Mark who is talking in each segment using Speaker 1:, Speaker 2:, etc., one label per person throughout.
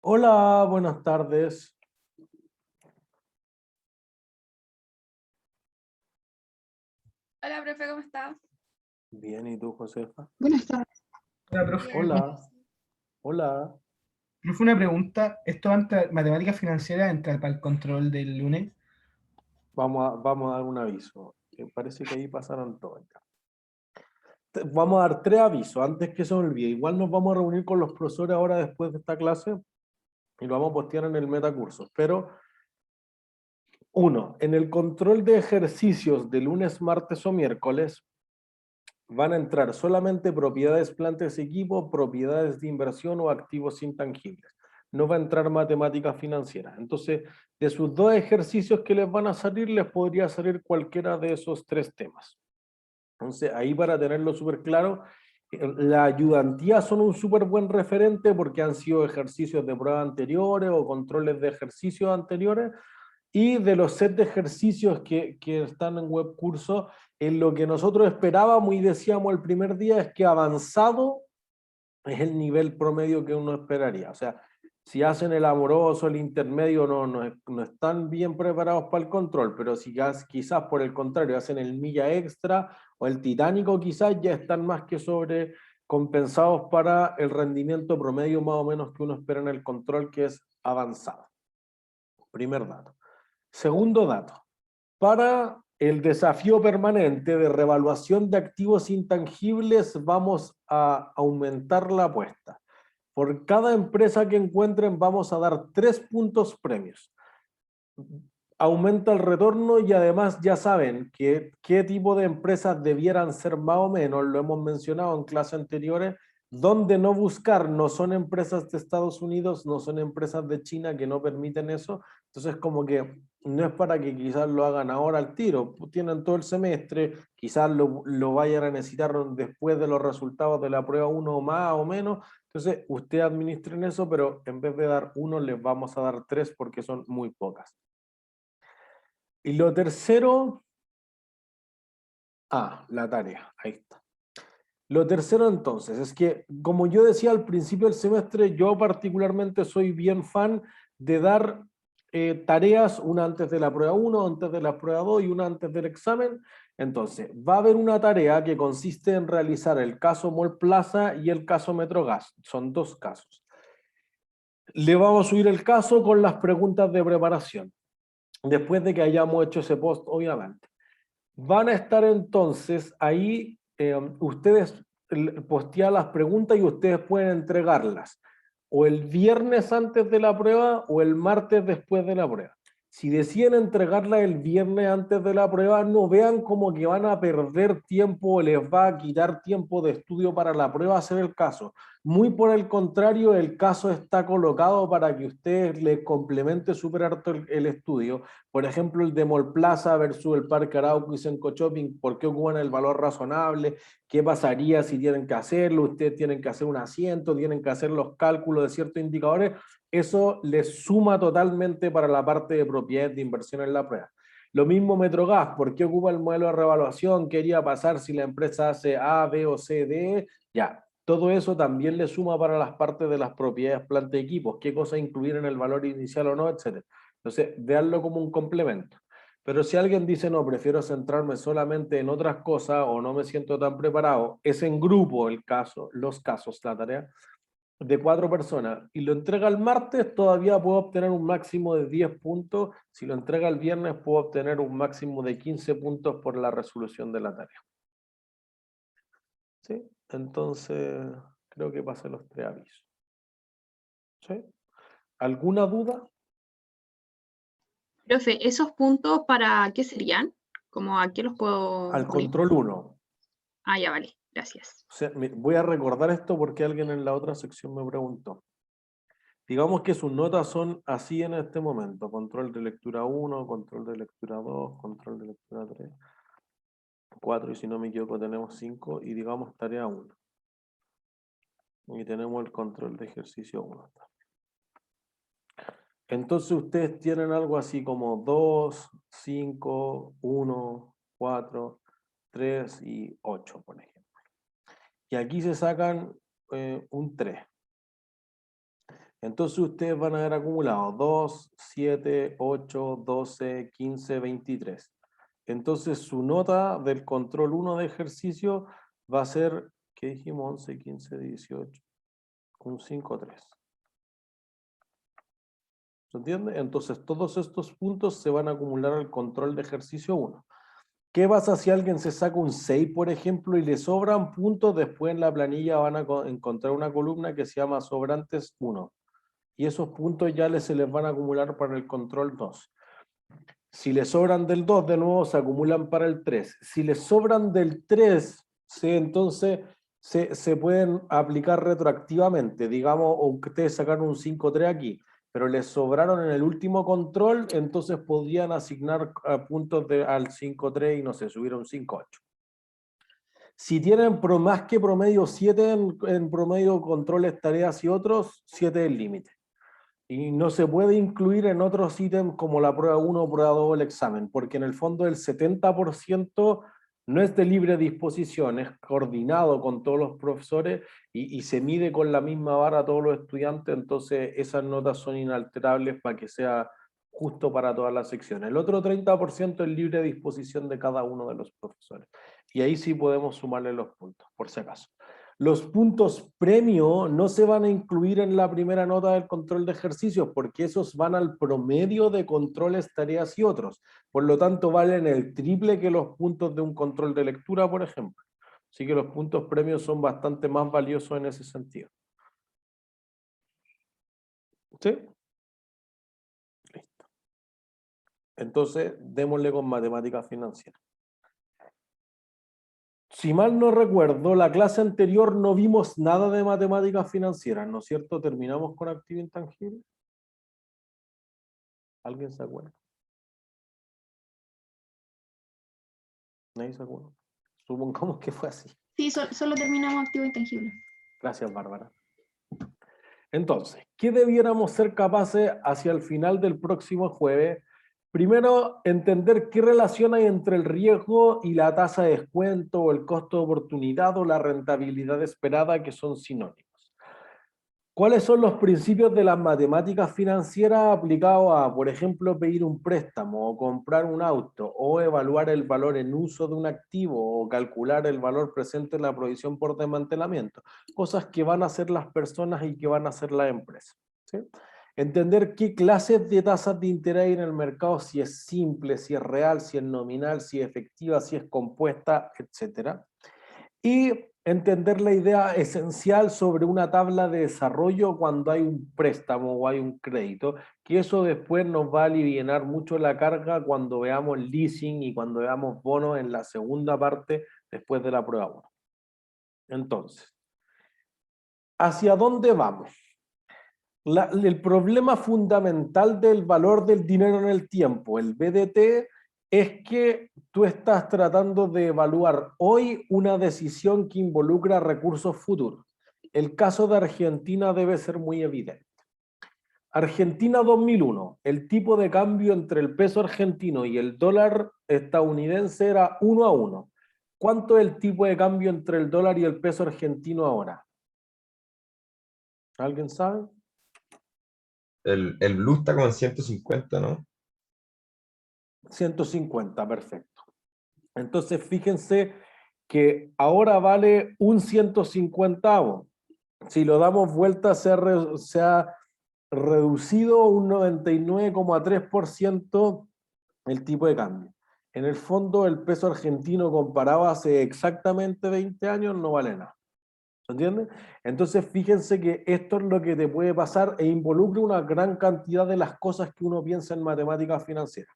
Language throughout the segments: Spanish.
Speaker 1: Hola, buenas tardes.
Speaker 2: Hola, profe, ¿cómo está?
Speaker 1: Bien, ¿y tú, Josefa?
Speaker 3: Buenas tardes. Hola, profe.
Speaker 2: Bien.
Speaker 1: Hola, hola.
Speaker 3: Profe, una pregunta. ¿Esto entra, matemáticas financieras entra para el control del lunes?
Speaker 1: Vamos a dar un aviso. Parece que ahí pasaron todos ya. Vamos a dar tres avisos antes que se me olvide. Igual nos vamos a reunir con los profesores ahora después de esta clase y lo vamos a postear en el metacurso. Pero, uno, en el control de ejercicios de lunes, martes o miércoles, van a entrar solamente propiedades, plantas y equipos, propiedades de inversión o activos intangibles. No va a entrar matemáticas financieras. Entonces, de sus dos ejercicios que les van a salir, les podría salir cualquiera de esos tres temas. Entonces, ahí para tenerlo súper claro, la ayudantía son un súper buen referente porque han sido ejercicios de prueba anteriores o controles de ejercicios anteriores, y de los set de ejercicios que están en web curso, en lo que nosotros esperábamos y decíamos el primer día es que avanzado es el nivel promedio que uno esperaría. O sea, si hacen el amoroso, el intermedio, no están bien preparados para el control, pero si quizás por el contrario hacen el milla extra o el titánico, quizás ya están más que sobre compensados para el rendimiento promedio más o menos que uno espera en el control, que es avanzado. Primer dato. Segundo dato, para el desafío permanente de revaluación de activos intangibles vamos a aumentar la apuesta. Por cada empresa que encuentren vamos a dar 3 puntos premios. Aumenta el retorno y además ya saben qué tipo de empresas debieran ser más o menos, lo hemos mencionado en clases anteriores, donde no buscar, no son empresas de Estados Unidos, no son empresas de China que no permiten eso. Entonces como que no es para que quizás lo hagan ahora al tiro, tienen todo el semestre, quizás lo vayan a necesitar después de los resultados de la prueba, uno más o menos. Entonces ustedes administren eso, pero en vez de dar uno les vamos a dar 3 porque son muy pocas. Y lo tercero, la tarea, ahí está. Lo tercero entonces es que, como yo decía al principio del semestre, yo particularmente soy bien fan de dar tareas, una antes de la prueba 1, antes de la prueba 2 y una antes del examen. Entonces, va a haber una tarea que consiste en realizar el caso Mall Plaza y el caso Metrogas. Son dos casos. Le vamos a subir el caso con las preguntas de preparación, después de que hayamos hecho ese post, obviamente. Van a estar entonces ahí, ustedes postean las preguntas y ustedes pueden entregarlas o el viernes antes de la prueba o el martes después de la prueba. Si deciden entregarla el viernes antes de la prueba, no vean como que van a perder tiempo o les va a quitar tiempo de estudio para la prueba hacer el caso. Muy por el contrario, el caso está colocado para que ustedes les complemente súper harto el estudio. Por ejemplo, el de Mall Plaza versus el Parque Arauco y Senco Shopping, ¿por qué ocupan el valor razonable? ¿Qué pasaría si tienen que hacerlo? Ustedes tienen que hacer un asiento, tienen que hacer los cálculos de ciertos indicadores. Eso les suma totalmente para la parte de propiedades de inversión en la prueba. Lo mismo Metrogas, ¿por qué ocupa el modelo de revaluación? ¿Qué iría a pasar si la empresa hace A, B o C, D? Ya, todo eso también le suma para las partes de las propiedades, planta y equipos, qué cosa incluir en el valor inicial o no, etcétera. Entonces, veanlo como un complemento. Pero si alguien dice, no, prefiero centrarme solamente en otras cosas o no me siento tan preparado, es en grupo el caso, los casos, la tarea de 4 personas y lo entrega el martes, todavía puedo obtener un máximo de 10 puntos. Si lo entrega el viernes, puedo obtener un máximo de 15 puntos por la resolución de la tarea. ¿Sí? Entonces, creo que pasé los 3 avisos. ¿Sí? ¿Alguna duda?
Speaker 2: Profe, ¿esos puntos para qué serían? ¿Cómo a qué los puedo
Speaker 1: Al
Speaker 2: unir?
Speaker 1: control 1.
Speaker 2: Ah, ya vale, gracias.
Speaker 1: O sea, voy a recordar esto porque alguien en la otra sección me preguntó. Digamos que sus notas son así en este momento: control de lectura 1, control de lectura 2, control de lectura 3, 4 y si no me equivoco tenemos 5 y digamos tarea 1. Y tenemos el control de ejercicio 1. Entonces ustedes tienen algo así como 2, 5, 1, 4, 3 y 8, por ejemplo. Y aquí se sacan un 3. Entonces ustedes van a haber acumulado 2, 7, 8, 12, 15, 23. Entonces su nota del control 1 de ejercicio va a ser, ¿qué dijimos? 11, 15, 18, un 5, 3. ¿Se entiende? Entonces todos estos puntos se van a acumular al control de ejercicio 1. ¿Qué pasa si alguien se saca un 6, por ejemplo, y le sobran puntos? Después en la planilla van a encontrar una columna que se llama sobrantes 1. Y esos puntos ya se les van a acumular para el control 2. Si les sobran del 2, de nuevo se acumulan para el 3. Si les sobran del 3, entonces se pueden aplicar retroactivamente. Digamos, o ustedes sacaron un 5-3 aquí, pero les sobraron en el último control, entonces podrían asignar puntos al 5-3 y no sé, subir a un 5-8. Si tienen más que promedio 7 en promedio controles, tareas y otros, 7 es el límite. Y no se puede incluir en otros ítems como la prueba 1, prueba 2 o el examen, porque en el fondo el 70% no es de libre disposición, es coordinado con todos los profesores y se mide con la misma vara a todos los estudiantes, entonces esas notas son inalterables para que sea justo para todas las secciones. El otro 30% es libre disposición de cada uno de los profesores. Y ahí sí podemos sumarle los puntos, por si acaso. Los puntos premio no se van a incluir en la primera nota del control de ejercicios porque esos van al promedio de controles, tareas y otros. Por lo tanto, valen el triple que los puntos de un control de lectura, por ejemplo. Así que los puntos premios son bastante más valiosos en ese sentido. ¿Sí? Listo. Entonces, démosle con matemáticas financieras. Si mal no recuerdo, la clase anterior no vimos nada de matemáticas financieras, ¿no es cierto? Terminamos con activo intangible. ¿Alguien se acuerda? ¿Nadie se acuerda? Supongamos que fue así.
Speaker 2: Sí, solo terminamos activo intangible.
Speaker 1: Gracias, Bárbara. Entonces, ¿qué debiéramos ser capaces hacia el final del próximo jueves? Primero, entender qué relación hay entre el riesgo y la tasa de descuento o el costo de oportunidad o la rentabilidad esperada, que son sinónimos. ¿Cuáles son los principios de las matemáticas financieras aplicados a, por ejemplo, pedir un préstamo o comprar un auto o evaluar el valor en uso de un activo o calcular el valor presente en la provisión por desmantelamiento? Cosas que van a hacer las personas y que van a hacer las empresas. ¿Sí? Entender qué clases de tasas de interés hay en el mercado, si es simple, si es real, si es nominal, si es efectiva, si es compuesta, etc. Y entender la idea esencial sobre una tabla de desarrollo cuando hay un préstamo o hay un crédito, que eso después nos va a aliviar mucho la carga cuando veamos leasing y cuando veamos bonos en la segunda parte después de la prueba 1. Entonces, ¿hacia dónde vamos? El problema fundamental del valor del dinero en el tiempo, el BDT, es que tú estás tratando de evaluar hoy una decisión que involucra recursos futuros. El caso de Argentina debe ser muy evidente. Argentina 2001, el tipo de cambio entre el peso argentino y el dólar estadounidense era 1-1. ¿Cuánto es el tipo de cambio entre el dólar y el peso argentino ahora? ¿Alguien sabe?
Speaker 4: El blue está como en 150, ¿no?
Speaker 1: 150, perfecto. Entonces, fíjense que ahora vale un 150avo. Si lo damos vuelta, se ha reducido un 99,3% el tipo de cambio. En el fondo, el peso argentino comparado hace exactamente 20 años no vale nada. ¿Se entiende? Entonces, fíjense que esto es lo que te puede pasar e involucra una gran cantidad de las cosas que uno piensa en matemáticas financieras.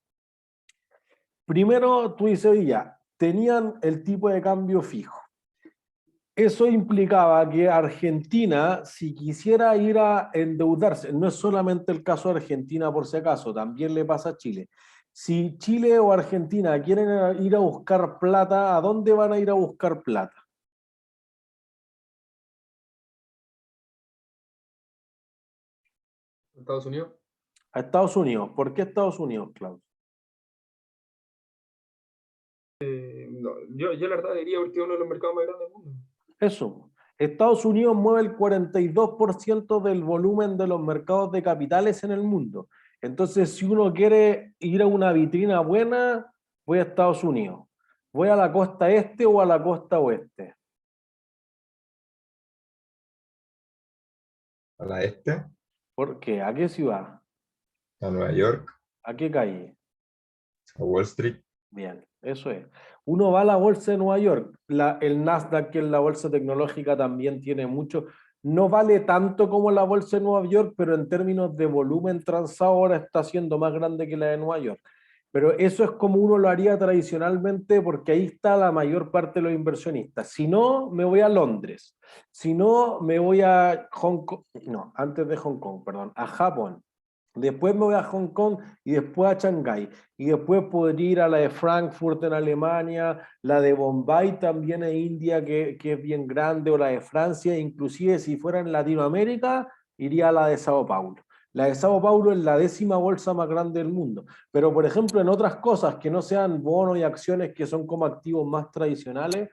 Speaker 1: Primero, tú dices, ya, tenían el tipo de cambio fijo. Eso implicaba que Argentina, si quisiera ir a endeudarse, no es solamente el caso de Argentina por si acaso, también le pasa a Chile. Si Chile o Argentina quieren ir a buscar plata, ¿a dónde van a ir a buscar plata?
Speaker 5: Estados Unidos.
Speaker 1: A Estados Unidos. ¿Por qué Estados Unidos, Klaus?
Speaker 5: No, yo la verdad diría porque es uno de los mercados más grandes del mundo.
Speaker 1: Eso. Estados Unidos mueve el 42% del volumen de los mercados de capitales en el mundo. Entonces, si uno quiere ir a una vitrina buena, voy a Estados Unidos. ¿Voy a la costa este o a la costa oeste?
Speaker 4: A la este,
Speaker 1: ¿Por qué? ¿A qué ciudad?
Speaker 4: a Nueva York,
Speaker 1: ¿A qué calle?
Speaker 4: a Wall Street.
Speaker 1: Bien, eso es. Uno va a la bolsa de Nueva York, el Nasdaq, que es la bolsa tecnológica, también tiene mucho. No vale tanto como la bolsa de Nueva York, pero en términos de volumen transado ahora está siendo más grande que la de Nueva York. Pero eso es como uno lo haría tradicionalmente porque ahí está la mayor parte de los inversionistas. Si no, me voy a Londres. Si no, me voy a Hong Kong. No, antes de Hong Kong, perdón, a Japón. Después me voy a Hong Kong y después a Shanghái. Y después podría ir a la de Frankfurt en Alemania, la de Bombay también en India, que es bien grande, o la de Francia. Inclusive si fuera en Latinoamérica, iría a la de Sao Paulo. La de Sao Paulo es la 10ª bolsa más grande del mundo. Pero, por ejemplo, en otras cosas que no sean bonos y acciones, que son como activos más tradicionales,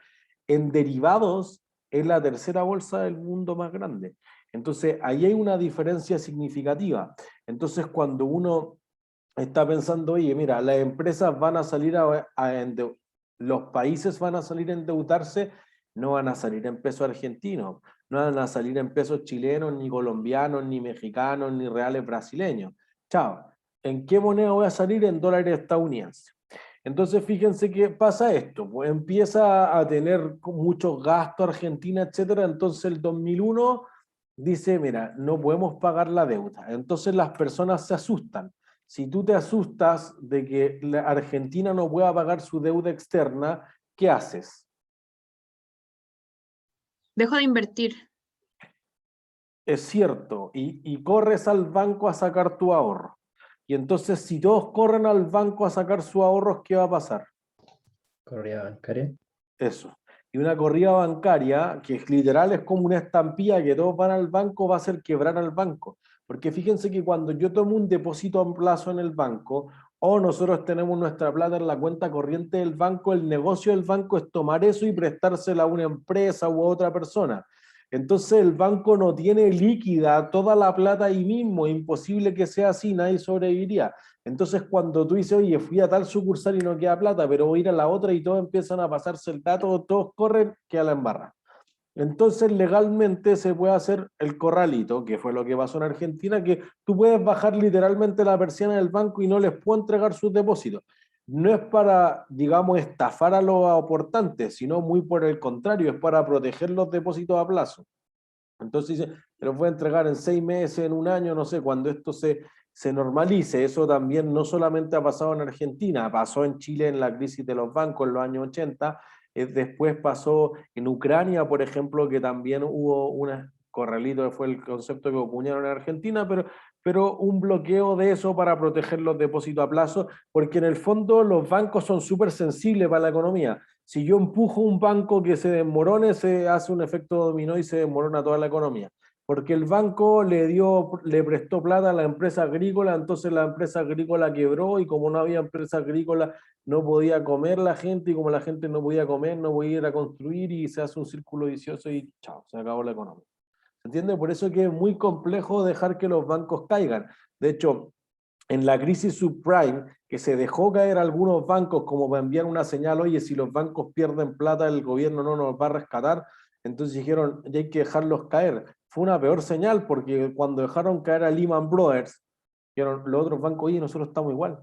Speaker 1: en derivados es la 3ª bolsa del mundo más grande. Entonces, ahí hay una diferencia significativa. Entonces, cuando uno está pensando, oye, mira, las empresas van a salir los países van a salir a endeudarse, no van a salir en pesos argentinos, no van a salir en pesos chilenos, ni colombianos, ni mexicanos, ni reales brasileños. Chao. ¿En qué moneda voy a salir? En dólares estadounidenses. Entonces, fíjense que pasa esto, pues empieza a tener muchos gastos Argentina, etcétera. Entonces, el 2001 dice, mira, no podemos pagar la deuda. Entonces las personas se asustan. Si tú te asustas de que la Argentina no pueda pagar su deuda externa, ¿qué haces?
Speaker 2: Dejo de invertir.
Speaker 1: Es cierto, y corres al banco a sacar tu ahorro. Y entonces si todos corren al banco a sacar sus ahorros, ¿qué va a pasar?
Speaker 5: Corrida bancaria.
Speaker 1: Eso. Y una corrida bancaria, que es literal, es como una estampilla que todos van al banco, va a hacer quebrar al banco. Porque fíjense que cuando yo tomo un depósito a plazo en el banco, o nosotros tenemos nuestra plata en la cuenta corriente del banco, el negocio del banco es tomar eso y prestársela a una empresa u a otra persona. Entonces el banco no tiene líquida toda la plata ahí mismo, es imposible que sea así, nadie sobreviviría. Entonces, cuando tú dices, oye, fui a tal sucursal y no queda plata, pero voy a ir a la otra y todos empiezan a pasarse el dato, todos corren, queda la embarra. Entonces, legalmente se puede hacer el corralito, que fue lo que pasó en Argentina, que tú puedes bajar literalmente la persiana del banco y no les puedo entregar sus depósitos. No es para, digamos, estafar a los aportantes, sino muy por el contrario, es para proteger los depósitos a plazo. Entonces dice, te los voy a entregar en 6 meses, en un año, no sé, cuando esto se normalice. Eso también no solamente ha pasado en Argentina, pasó en Chile en la crisis de los bancos en los años 80, después pasó en Ucrania, por ejemplo, que también hubo un corralito, que fue el concepto que acuñaron en Argentina, pero un bloqueo de eso para proteger los depósitos a plazo, porque en el fondo los bancos son súper sensibles para la economía. Si yo empujo un banco que se desmorone, se hace un efecto dominó y se desmorona toda la economía. Porque el banco le prestó plata a la empresa agrícola, entonces la empresa agrícola quebró y como no había empresa agrícola, no podía comer la gente y como la gente no podía comer, no podía ir a construir y se hace un círculo vicioso y chao, se acabó la economía. ¿Se entiende? Por eso que es muy complejo dejar que los bancos caigan. De hecho, en la crisis subprime, que se dejó caer algunos bancos como para enviar una señal, oye, si los bancos pierden plata, el gobierno no nos va a rescatar, entonces dijeron, ya hay que dejarlos caer. Fue una peor señal porque cuando dejaron caer a Lehman Brothers, dijeron los otros bancos, oye, nosotros estamos igual.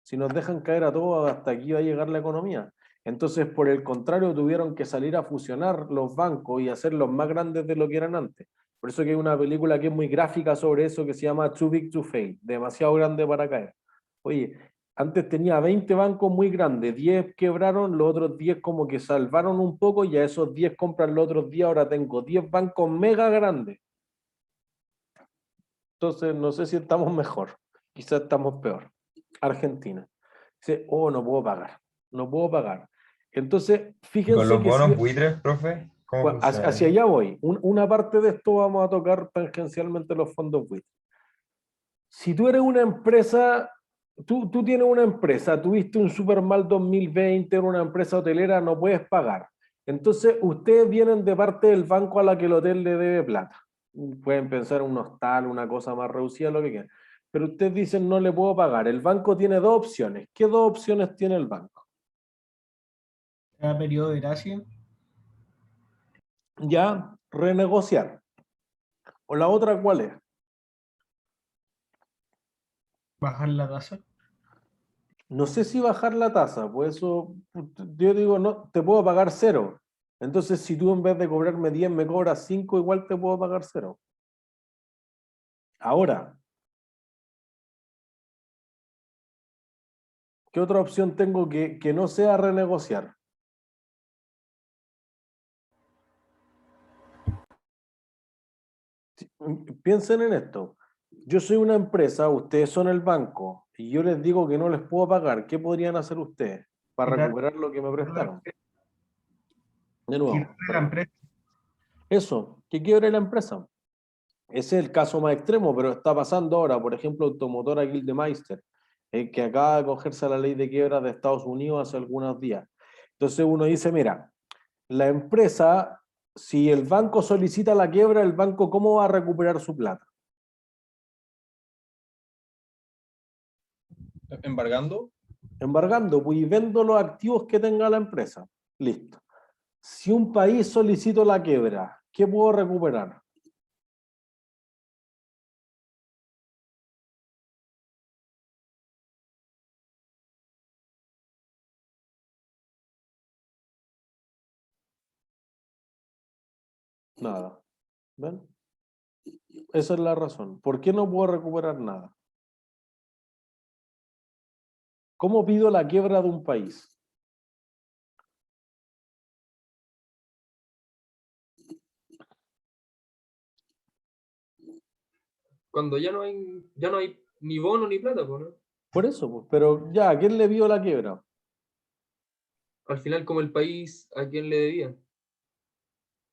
Speaker 1: Si nos dejan caer a todos, hasta aquí va a llegar la economía. Entonces, por el contrario, tuvieron que salir a fusionar los bancos y hacerlos más grandes de lo que eran antes. Por eso que hay una película que es muy gráfica sobre eso que se llama Too Big to Fail, demasiado grande para caer. Oye, antes tenía 20 bancos muy grandes, 10 quebraron, los otros 10 como que salvaron un poco y a esos 10 compran los otros 10, ahora tengo 10 bancos mega grandes. Entonces, no sé si estamos mejor, quizás estamos peor. Argentina. Dice, oh, no puedo pagar, no puedo pagar. Entonces,
Speaker 4: ¿Y
Speaker 1: fíjense
Speaker 4: con los
Speaker 1: que
Speaker 4: bonos buitres, profe? ¿Cómo
Speaker 1: hacia
Speaker 4: funciona?
Speaker 1: allá voy. Una parte de esto vamos a tocar tangencialmente los fondos buitres. Si tú eres una empresa, tú tienes una empresa, tuviste un super mal 2020, en una empresa hotelera, no puedes pagar. Entonces, ustedes vienen de parte del banco a la que el hotel le debe plata. Pueden pensar en un hostal, una cosa más reducida, lo que quieran. Pero ustedes dicen, no le puedo pagar. El banco tiene dos opciones. ¿Qué dos opciones tiene el banco?
Speaker 3: Cada periodo de gracia,
Speaker 1: Ya, renegociar. ¿O la otra cuál es?
Speaker 3: bajar la tasa.
Speaker 1: No sé si bajar la tasa, pues eso, yo digo, no, te puedo pagar cero. Entonces, si tú en vez de cobrarme 10 me cobras 5, igual te puedo pagar cero. Ahora, ¿qué otra opción tengo que no sea renegociar? Piensen en esto. Yo soy una empresa, ustedes son el banco, y yo les digo que no les puedo pagar. ¿Qué podrían hacer ustedes para
Speaker 3: Quitar
Speaker 1: recuperar lo que me prestaron? De
Speaker 3: quitar
Speaker 1: nuevo,
Speaker 3: la
Speaker 1: perdón.
Speaker 3: empresa.
Speaker 1: Eso, que quiebre la empresa. Ese es el caso más extremo, pero está pasando ahora. Por ejemplo, Automotora Gildemeister, que acaba de acogerse a la ley de quiebra de Estados Unidos hace algunos días. Entonces uno dice, mira, la empresa, si el banco solicita la quiebra, el banco, ¿cómo va a recuperar su plata?
Speaker 6: Embargando.
Speaker 1: Embargando, pues, y vendo los activos que tenga la empresa. Listo. Si un país solicita la quiebra, ¿qué puedo recuperar? Nada. ¿Ven? Esa es la razón. ¿Por qué no puedo recuperar nada? ¿Cómo pido la quiebra de un país?
Speaker 6: Cuando ya no hay ni bono ni plata, pues, ¿no?
Speaker 1: Por eso, pues, pero ya, ¿a quién le pido la quiebra?
Speaker 6: Al final, como el país, ¿a quién le debía?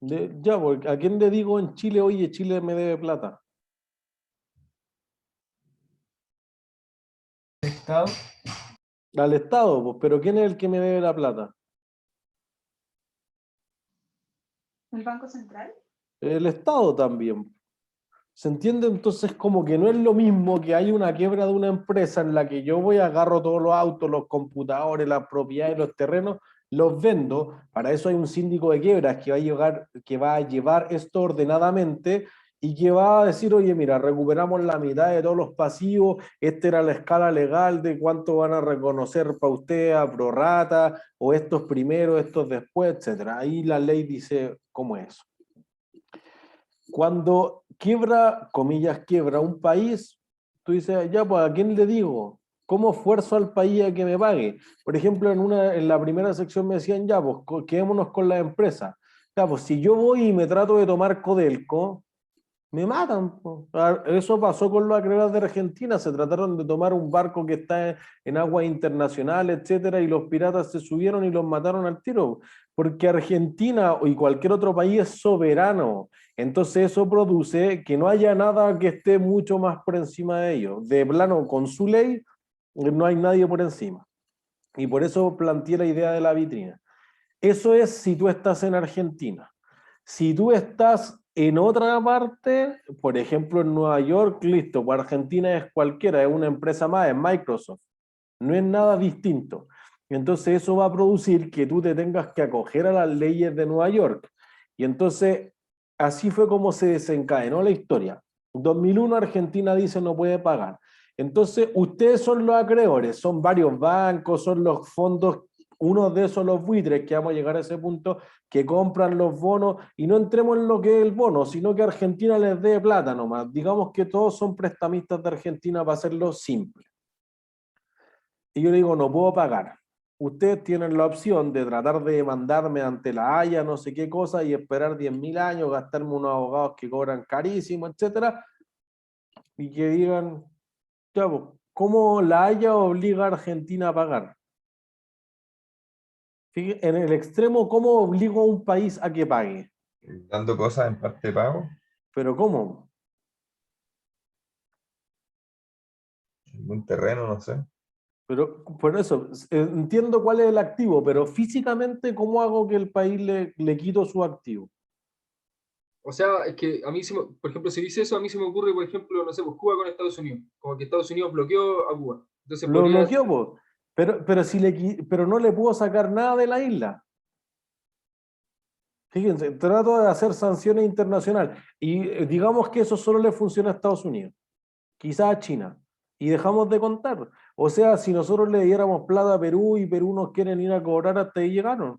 Speaker 1: Ya, pues, ¿a quién le digo en Chile, oye, Chile me debe plata?
Speaker 3: El Estado,
Speaker 1: Al Estado, pues, pero ¿quién es el que me debe la plata?
Speaker 2: ¿El Banco Central?
Speaker 1: El Estado también. ¿Se entiende? Entonces, como que no es lo mismo que hay una quiebra de una empresa en la que yo voy, agarro todos los autos, los computadores, las propiedades, los terrenos, los vendo. Para eso hay un síndico de quiebras que va a llevar esto ordenadamente y que va a decir, oye, mira, recuperamos la mitad de todos los pasivos, esta era la escala legal de cuánto van a reconocer para usted a prorrata, o estos primero, estos después, etcétera. Ahí la ley dice cómo es. Cuando quiebra, comillas, quiebra un país, tú dices, ya, pues, ¿a quién le digo? ¿Cómo fuerzo al país a que me pague? Por ejemplo, en la primera sección me decían, ya, pues, quedémonos con la empresa. Ya, pues, si yo voy y me trato de tomar Codelco, me matan, po. Eso pasó con los acreedores de Argentina, se trataron de tomar un barco que está en aguas internacionales, etcétera, y los piratas se subieron y los mataron al tiro, porque Argentina y cualquier otro país es soberano. Entonces eso produce que no haya nada que esté mucho más por encima de ellos. De plano, con su ley, no hay nadie por encima. Y por eso planteé la idea de la vitrina. Eso es si tú estás en Argentina. Si tú estás en otra parte, por ejemplo en Nueva York, listo, pues Argentina es cualquiera, es una empresa más, es Microsoft. No es nada distinto. Entonces eso va a producir que tú te tengas que acoger a las leyes de Nueva York. Y entonces así fue como se desencadenó la historia. 2001 Argentina dice no puede pagar. Entonces ustedes son los acreedores, son varios bancos, son los fondos, uno de esos los buitres, que vamos a llegar a ese punto, que compran los bonos, y no entremos en lo que es el bono, sino que Argentina les dé plata nomás. Digamos que todos son prestamistas de Argentina para hacerlo simple. Y yo le digo, no puedo pagar. Ustedes tienen la opción de tratar de demandarme ante la Haya, no sé qué cosa, y esperar 10.000 años, gastarme unos abogados que cobran carísimo, etcétera, y que digan, ya, pues, ¿cómo la Haya obliga a Argentina a pagar? Fíjate, en el extremo, ¿cómo obligo a un país a que pague?
Speaker 4: Dando cosas en parte de pago,
Speaker 1: Pero ¿cómo?
Speaker 4: algún terreno, no sé.
Speaker 1: Pero por eso, entiendo cuál es el activo, pero físicamente, ¿cómo hago que el país le quito su activo?
Speaker 6: O sea, es que a mí, por ejemplo, si dice eso, a mí se me ocurre, por ejemplo, no sé, pues Cuba con Estados Unidos. Como que Estados Unidos bloqueó a Cuba. Entonces
Speaker 1: Lo
Speaker 6: podría,
Speaker 1: bloqueó, po. Pero no le puedo sacar nada de la isla. Fíjense, trato de hacer sanciones internacionales. Y digamos que eso solo le funciona a Estados Unidos, quizás a China. Y dejamos de contar. O sea, si nosotros le diéramos plata a Perú y Perú nos quieren ir a cobrar, hasta ahí llegaron.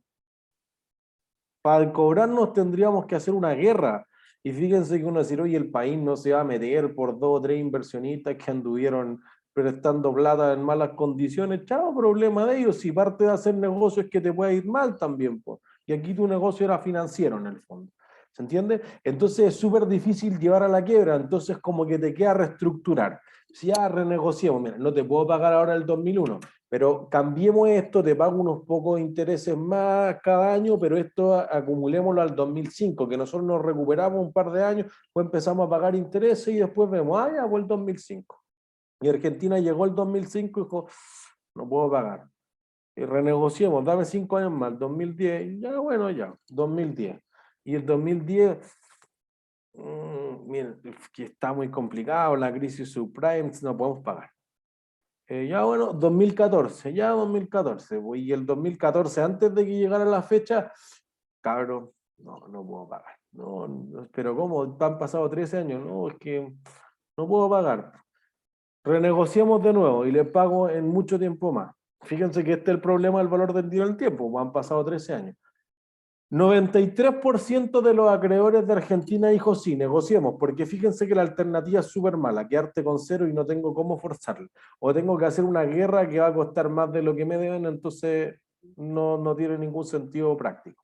Speaker 1: Para cobrarnos tendríamos que hacer una guerra. Y fíjense que uno decir, oye, el país no se va a meter por 2 o 3 inversionistas que anduvieron prestando plata en malas condiciones. Chao, problema de ellos. Si parte de hacer negocio es que te puede ir mal también, pues. Y aquí tu negocio era financiero en el fondo. ¿Se entiende? Entonces es súper difícil llevar a la quiebra. Entonces como que te queda reestructurar. Si ya renegociamos, mira, no te puedo pagar ahora el 2001, pero cambiemos esto, te pago unos pocos intereses más cada año, pero esto acumulémoslo al 2005, que nosotros nos recuperamos un par de años, pues empezamos a pagar intereses y después vemos, ah, ya fue el 2005. Y Argentina llegó el 2005 y dijo, no puedo pagar. Y renegociemos, dame 5 años más, 2010, ya bueno, ya, 2010. Y el 2010, miren, que está muy complicado, la crisis subprime, no podemos pagar. Ya bueno, 2014, ya 2014, pues, y el 2014, antes de que llegara la fecha, cabrón, no puedo pagar. Pero ¿cómo? Han pasado 13 años, no, es que no puedo pagar. Renegociamos de nuevo y le pago en mucho tiempo más. Fíjense que este es el problema del valor del dinero del tiempo, pues, han pasado 13 años. 93% de los acreedores de Argentina dijo sí, negociemos, porque fíjense que la alternativa es súper mala, quedarte con cero y no tengo cómo forzarlo. O tengo que hacer una guerra que va a costar más de lo que me deben, entonces no tiene ningún sentido práctico.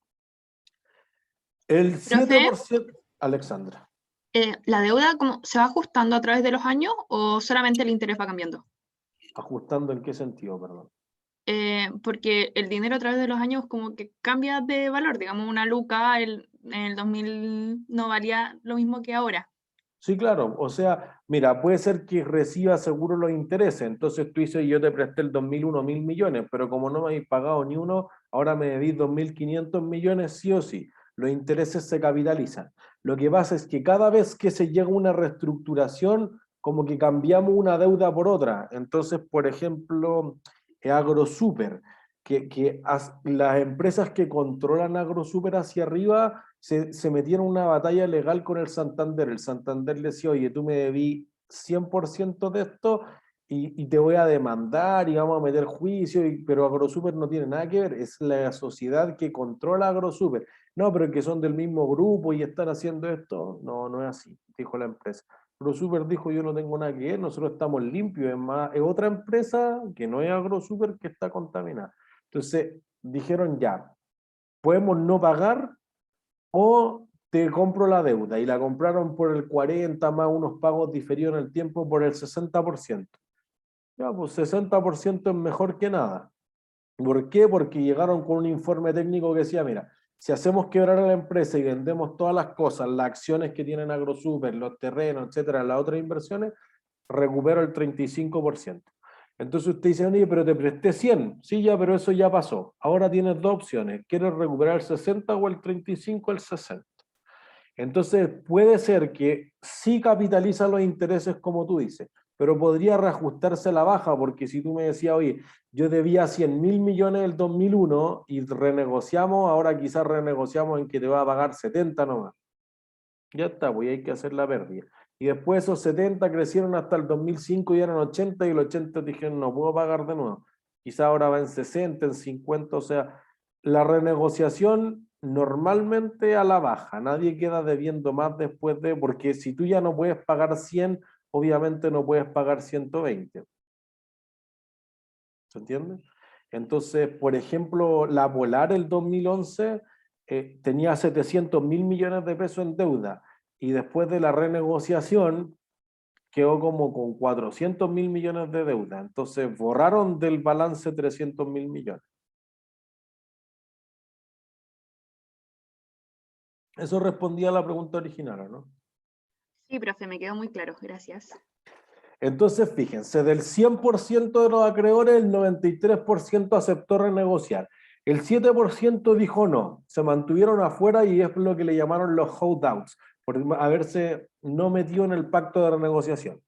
Speaker 1: El
Speaker 2: Profe,
Speaker 1: 7%, Alexandra,
Speaker 2: ¿la deuda como se va ajustando a través de los años o solamente el interés va cambiando?
Speaker 1: ajustando en qué sentido, perdón.
Speaker 2: Porque el dinero a través de los años como que cambia de valor. Digamos, una luca en el 2000 no valía lo mismo que ahora.
Speaker 1: Sí, claro, o sea, mira, puede ser que reciba seguro los intereses, entonces tú dices, yo te presté el 2001 1.000 millones, pero como no me habéis pagado ni uno, ahora me debís 2.500 millones sí o sí, los intereses se capitalizan. Lo que pasa es que cada vez que se llega a una reestructuración, como que cambiamos una deuda por otra, entonces, por ejemplo, AgroSuper, las empresas que controlan AgroSuper hacia arriba se metieron en una batalla legal con el Santander. El Santander le decía, oye, tú me debí 100% de esto y te voy a demandar y vamos a meter juicio, pero AgroSuper no tiene nada que ver, es la sociedad que controla AgroSuper. No, pero que son del mismo grupo y están haciendo esto. No es así, dijo la empresa. AgroSuper dijo, yo no tengo nada que ver, nosotros estamos limpios, es más, es otra empresa que no es AgroSuper que está contaminada. Entonces dijeron ya, podemos no pagar o te compro la deuda, y la compraron por el 40 más unos pagos diferidos en el tiempo por el 60%. Ya, pues 60% es mejor que nada. ¿Por qué? Porque llegaron con un informe técnico que decía, mira, si hacemos quebrar a la empresa y vendemos todas las cosas, las acciones que tienen AgroSuper, los terrenos, etcétera, las otras inversiones, recupero el 35%. Entonces usted dice, oye, pero te presté 100. Sí, ya, pero eso ya pasó. Ahora tienes dos opciones. ¿Quieres recuperar el 60 o el 35 o el 60? Entonces puede ser que sí capitaliza los intereses como tú dices, pero podría reajustarse a la baja, porque si tú me decías, oye, yo debía 100.000 millones el 2001 y renegociamos, ahora quizás renegociamos en que te va a pagar 70 nomás. Ya está, pues hay que hacer la pérdida. Y después esos 70 crecieron hasta el 2005 y eran 80 y el 80 dijeron, no puedo pagar de nuevo. Quizá ahora va en 60, en 50, o sea, la renegociación normalmente a la baja. Nadie queda debiendo más después de, porque si tú ya no puedes pagar 100, obviamente no puedes pagar 120. ¿Se entiende? Entonces, por ejemplo, la Polar el 2011 tenía 700.000 millones de pesos en deuda y después de la renegociación quedó como con 400.000 millones de deuda. Entonces, borraron del balance 300.000 millones. Eso respondía a la pregunta original, ¿o no?
Speaker 2: Sí, profe, me quedó muy claro. Gracias.
Speaker 1: Entonces, fíjense, del 100% de los acreedores, el 93% aceptó renegociar. El 7% dijo no, se mantuvieron afuera y es lo que le llamaron los holdouts, por haberse no metido en el pacto de renegociación.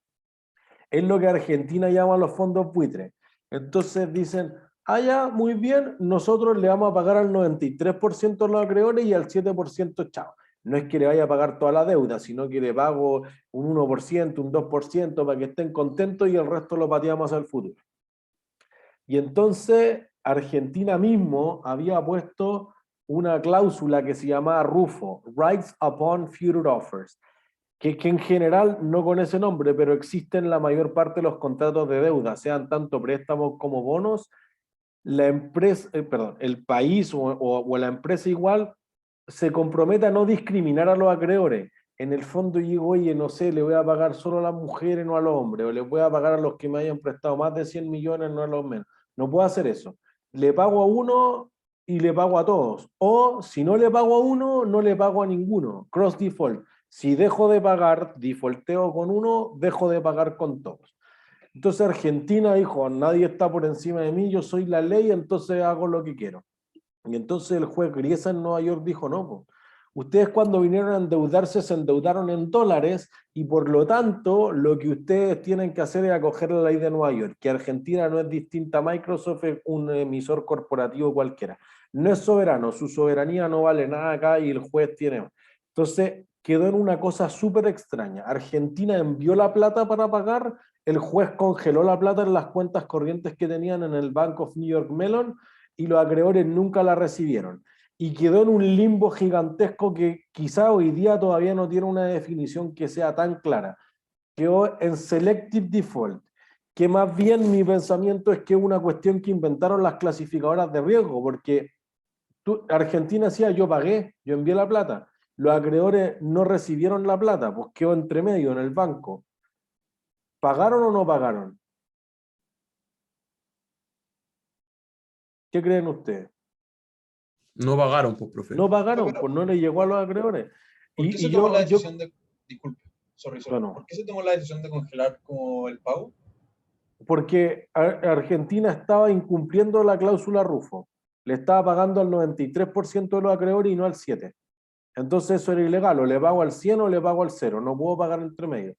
Speaker 1: Es lo que Argentina llama los fondos buitres. Entonces dicen, ya, muy bien, nosotros le vamos a pagar al 93% de los acreedores y al 7% chao. No es que le vaya a pagar toda la deuda, sino que le pago un 1%, un 2% para que estén contentos y el resto lo pateamos al futuro. Y entonces Argentina mismo había puesto una cláusula que se llamaba RUFO, Rights Upon Future Offers, que en general no con ese nombre, pero existe en la mayor parte de los contratos de deuda, sean tanto préstamos como bonos. La empresa, el país o la empresa igual se compromete a no discriminar a los acreedores. En el fondo yo digo, oye, no sé, le voy a pagar solo a las mujeres, no a los hombres, o le voy a pagar a los que me hayan prestado más de 100 millones, no a los menos. No puedo hacer eso. Le pago a uno y le pago a todos. O si no le pago a uno, no le pago a ninguno. Cross default. Si dejo de pagar, defaulteo con uno, dejo de pagar con todos. Entonces Argentina dijo, nadie está por encima de mí, yo soy la ley, entonces hago lo que quiero. Y entonces el juez Griesa en Nueva York dijo, no, pues, ustedes cuando vinieron a endeudarse se endeudaron en dólares y por lo tanto lo que ustedes tienen que hacer es acoger la ley de Nueva York, que Argentina no es distinta a Microsoft, es un emisor corporativo cualquiera. No es soberano, su soberanía no vale nada acá y el juez tiene. Entonces quedó en una cosa súper extraña. Argentina envió la plata para pagar, el juez congeló la plata en las cuentas corrientes que tenían en el Bank of New York Mellon y los acreedores nunca la recibieron. Y quedó en un limbo gigantesco que quizá hoy día todavía no tiene una definición que sea tan clara. Quedó en selective default, que más bien mi pensamiento es que es una cuestión que inventaron las clasificadoras de riesgo, porque Argentina decía, yo pagué, yo envié la plata. Los acreedores no recibieron la plata, pues quedó entre medio en el banco. ¿Pagaron o no pagaron? ¿Qué creen ustedes?
Speaker 7: No pagaron, pues, profe.
Speaker 1: No pagaron,
Speaker 8: Pero-
Speaker 1: pues no le llegó a los acreedores.
Speaker 8: ¿Por qué se tomó la decisión de... Disculpe, sorry.
Speaker 1: Bueno.
Speaker 8: ¿Por qué se tomó la decisión de congelar como el pago?
Speaker 1: Porque Argentina estaba incumpliendo la cláusula RUFO. Le estaba pagando al 93% de los acreedores y no al 7%. Entonces eso era ilegal, o le pago al 100 o le pago al 0, no puedo pagar entre medio.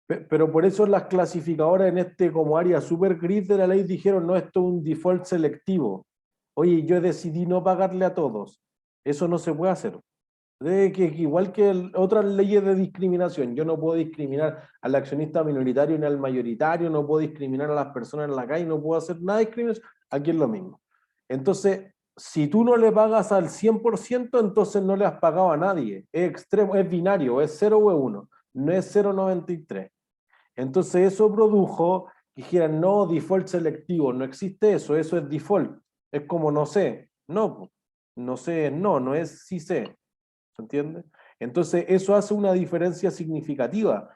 Speaker 1: Pero por eso las clasificadoras en este como área super gris de la ley dijeron, no, esto es un default selectivo. Oye, yo decidí no pagarle a todos. Eso no se puede hacer. Igual que otras leyes de discriminación, yo no puedo discriminar al accionista minoritario ni al mayoritario, no puedo discriminar a las personas en la calle, no puedo hacer nada de discriminación, aquí es lo mismo. Entonces, si tú no le pagas al 100%, entonces no le has pagado a nadie. Es extremo, es binario, es 0 o es 1, no es 0,93. Entonces eso produjo que dijeran, no, default selectivo, no existe eso es default. Es como no sé, no, no sé, no es sí sé. ¿Se entiende? Entonces eso hace una diferencia significativa.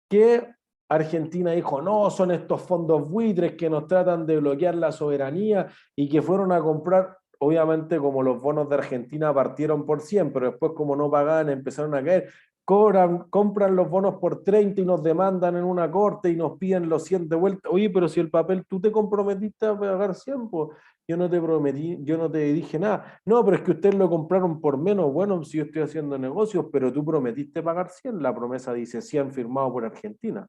Speaker 1: Que Argentina dijo, no, son estos fondos buitres que nos tratan de bloquear la soberanía y que fueron a comprar, obviamente como los bonos de Argentina partieron por 100, pero después como no pagaban empezaron a caer, compran los bonos por 30 y nos demandan en una corte y nos piden los 100 de vuelta. Oye, pero si el papel tú te comprometiste a pagar 100, pues yo no te prometí, yo no te dije nada. No, pero es que ustedes lo compraron por menos. Bueno, si yo estoy haciendo negocios, pero tú prometiste pagar 100, la promesa dice 100 firmado por Argentina.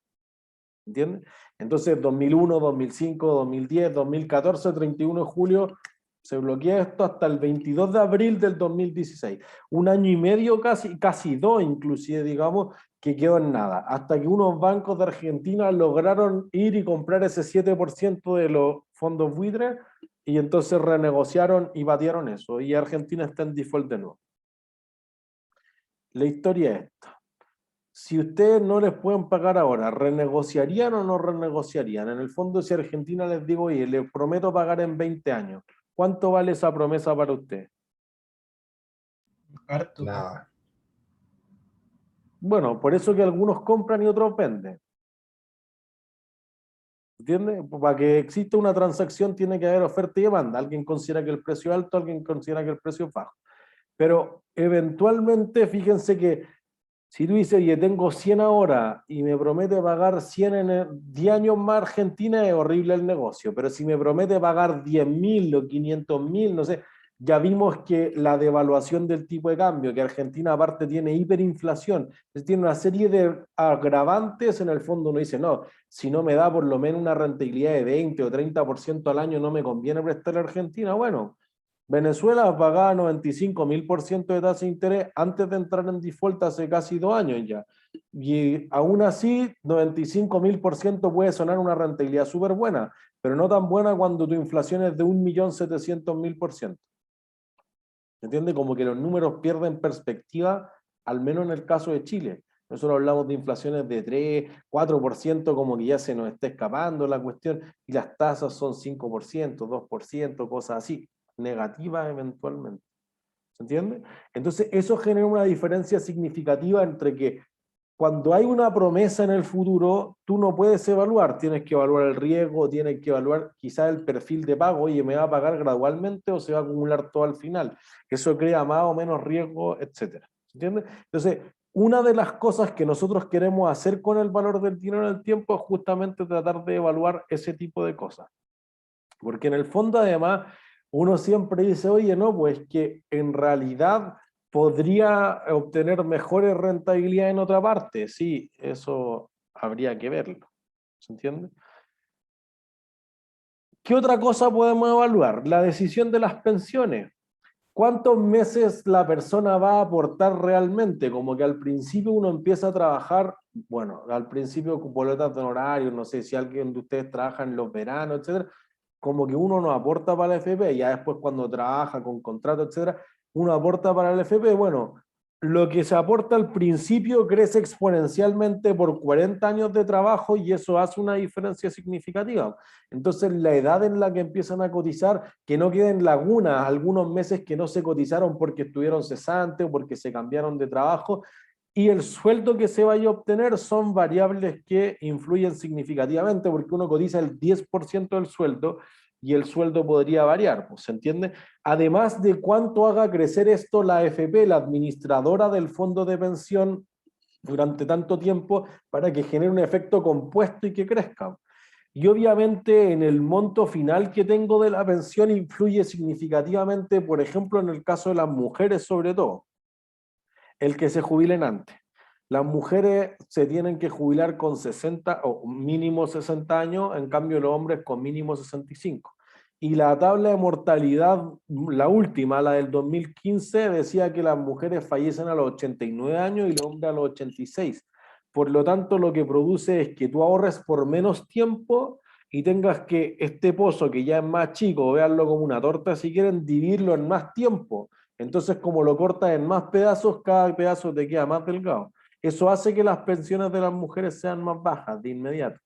Speaker 1: ¿Entiendes? Entonces 2001, 2005, 2010, 2014, 31 de julio, se bloquea esto hasta el 22 de abril del 2016. Un año y medio casi dos inclusive, digamos, que quedó en nada. Hasta que unos bancos de Argentina lograron ir y comprar ese 7% de los fondos buitres y entonces renegociaron y batieron eso. Y Argentina está en default de nuevo. La historia es esta. Si ustedes no les pueden pagar ahora, ¿renegociarían o no renegociarían? En el fondo, si Argentina les digo, oye, les prometo pagar en 20 años, ¿cuánto vale esa promesa para usted?
Speaker 3: Harto.
Speaker 4: Nada.
Speaker 1: Bueno, por eso que algunos compran y otros venden. ¿Entiendes? Para que exista una transacción tiene que haber oferta y demanda. Alguien considera que el precio es alto, alguien considera que el precio es bajo. Pero eventualmente, fíjense que Si tú dices, oye, tengo 100 ahora y me promete pagar 100 en 10 años más Argentina, es horrible el negocio. Pero si me promete pagar 10.000 o 500.000, no sé, ya vimos que la devaluación del tipo de cambio, que Argentina aparte tiene hiperinflación, tiene una serie de agravantes, en el fondo uno dice, no, si no me da por lo menos una rentabilidad de 20 o 30% al año, no me conviene prestarle a Argentina. Bueno, Venezuela pagaba 95.000% de tasa de interés antes de entrar en default hace casi 2 años ya. Y aún así, 95.000% puede sonar una rentabilidad súper buena, pero no tan buena cuando tu inflación es de 1.700.000%. ¿Entiendes? Como que los números pierden perspectiva, al menos en el caso de Chile. Nosotros hablamos de inflaciones de 3, 4%, como que ya se nos está escapando la cuestión, y las tasas son 5%, 2%, cosas así, negativas eventualmente. ¿Se entiende? Entonces, eso genera una diferencia significativa entre que cuando hay una promesa en el futuro, tú no puedes evaluar, tienes que evaluar el riesgo, tienes que evaluar quizás el perfil de pago, oye, ¿me va a pagar gradualmente o se va a acumular todo al final? Eso crea más o menos riesgo, etcétera. ¿Entiendes? Entonces, una de las cosas que nosotros queremos hacer con el valor del dinero en el tiempo es justamente tratar de evaluar ese tipo de cosas. Porque en el fondo, además, uno siempre dice, oye, no, pues que en realidad podría obtener mejores rentabilidades en otra parte. Sí, eso habría que verlo. ¿Se entiende? ¿Qué otra cosa podemos evaluar? La decisión de las pensiones. ¿Cuántos meses la persona va a aportar realmente? Como que al principio uno empieza a trabajar, bueno, al principio con boletas de honorario, no sé si alguien de ustedes trabaja en los veranos, etcétera, como que uno no aporta para la FP, y ya después cuando trabaja con contrato, etcétera, uno aporta para el FP. Bueno, lo que se aporta al principio crece exponencialmente por 40 años de trabajo y eso hace una diferencia significativa. Entonces, la edad en la que empiezan a cotizar, que no queden lagunas, algunos meses que no se cotizaron porque estuvieron cesantes o porque se cambiaron de trabajo, y el sueldo que se vaya a obtener son variables que influyen significativamente porque uno cotiza el 10% del sueldo y el sueldo podría variar, ¿se entiende? Además de cuánto haga crecer esto la AFP, la administradora del fondo de pensión, durante tanto tiempo para que genere un efecto compuesto y que crezca. Y obviamente en el monto final que tengo de la pensión influye significativamente, por ejemplo, en el caso de las mujeres sobre todo, el que se jubilen antes. Las mujeres se tienen que jubilar con 60 o mínimo 60 años, en cambio los hombres con mínimo 65. Y la tabla de mortalidad, la última, la del 2015, decía que las mujeres fallecen a los 89 años y los hombres a los 86. Por lo tanto, lo que produce es que tú ahorres por menos tiempo y tengas que este pozo, que ya es más chico, véanlo como una torta si quieren, dividirlo en más tiempo. Entonces, como lo cortas en más pedazos, cada pedazo te queda más delgado. Eso hace que las pensiones de las mujeres sean más bajas de inmediato.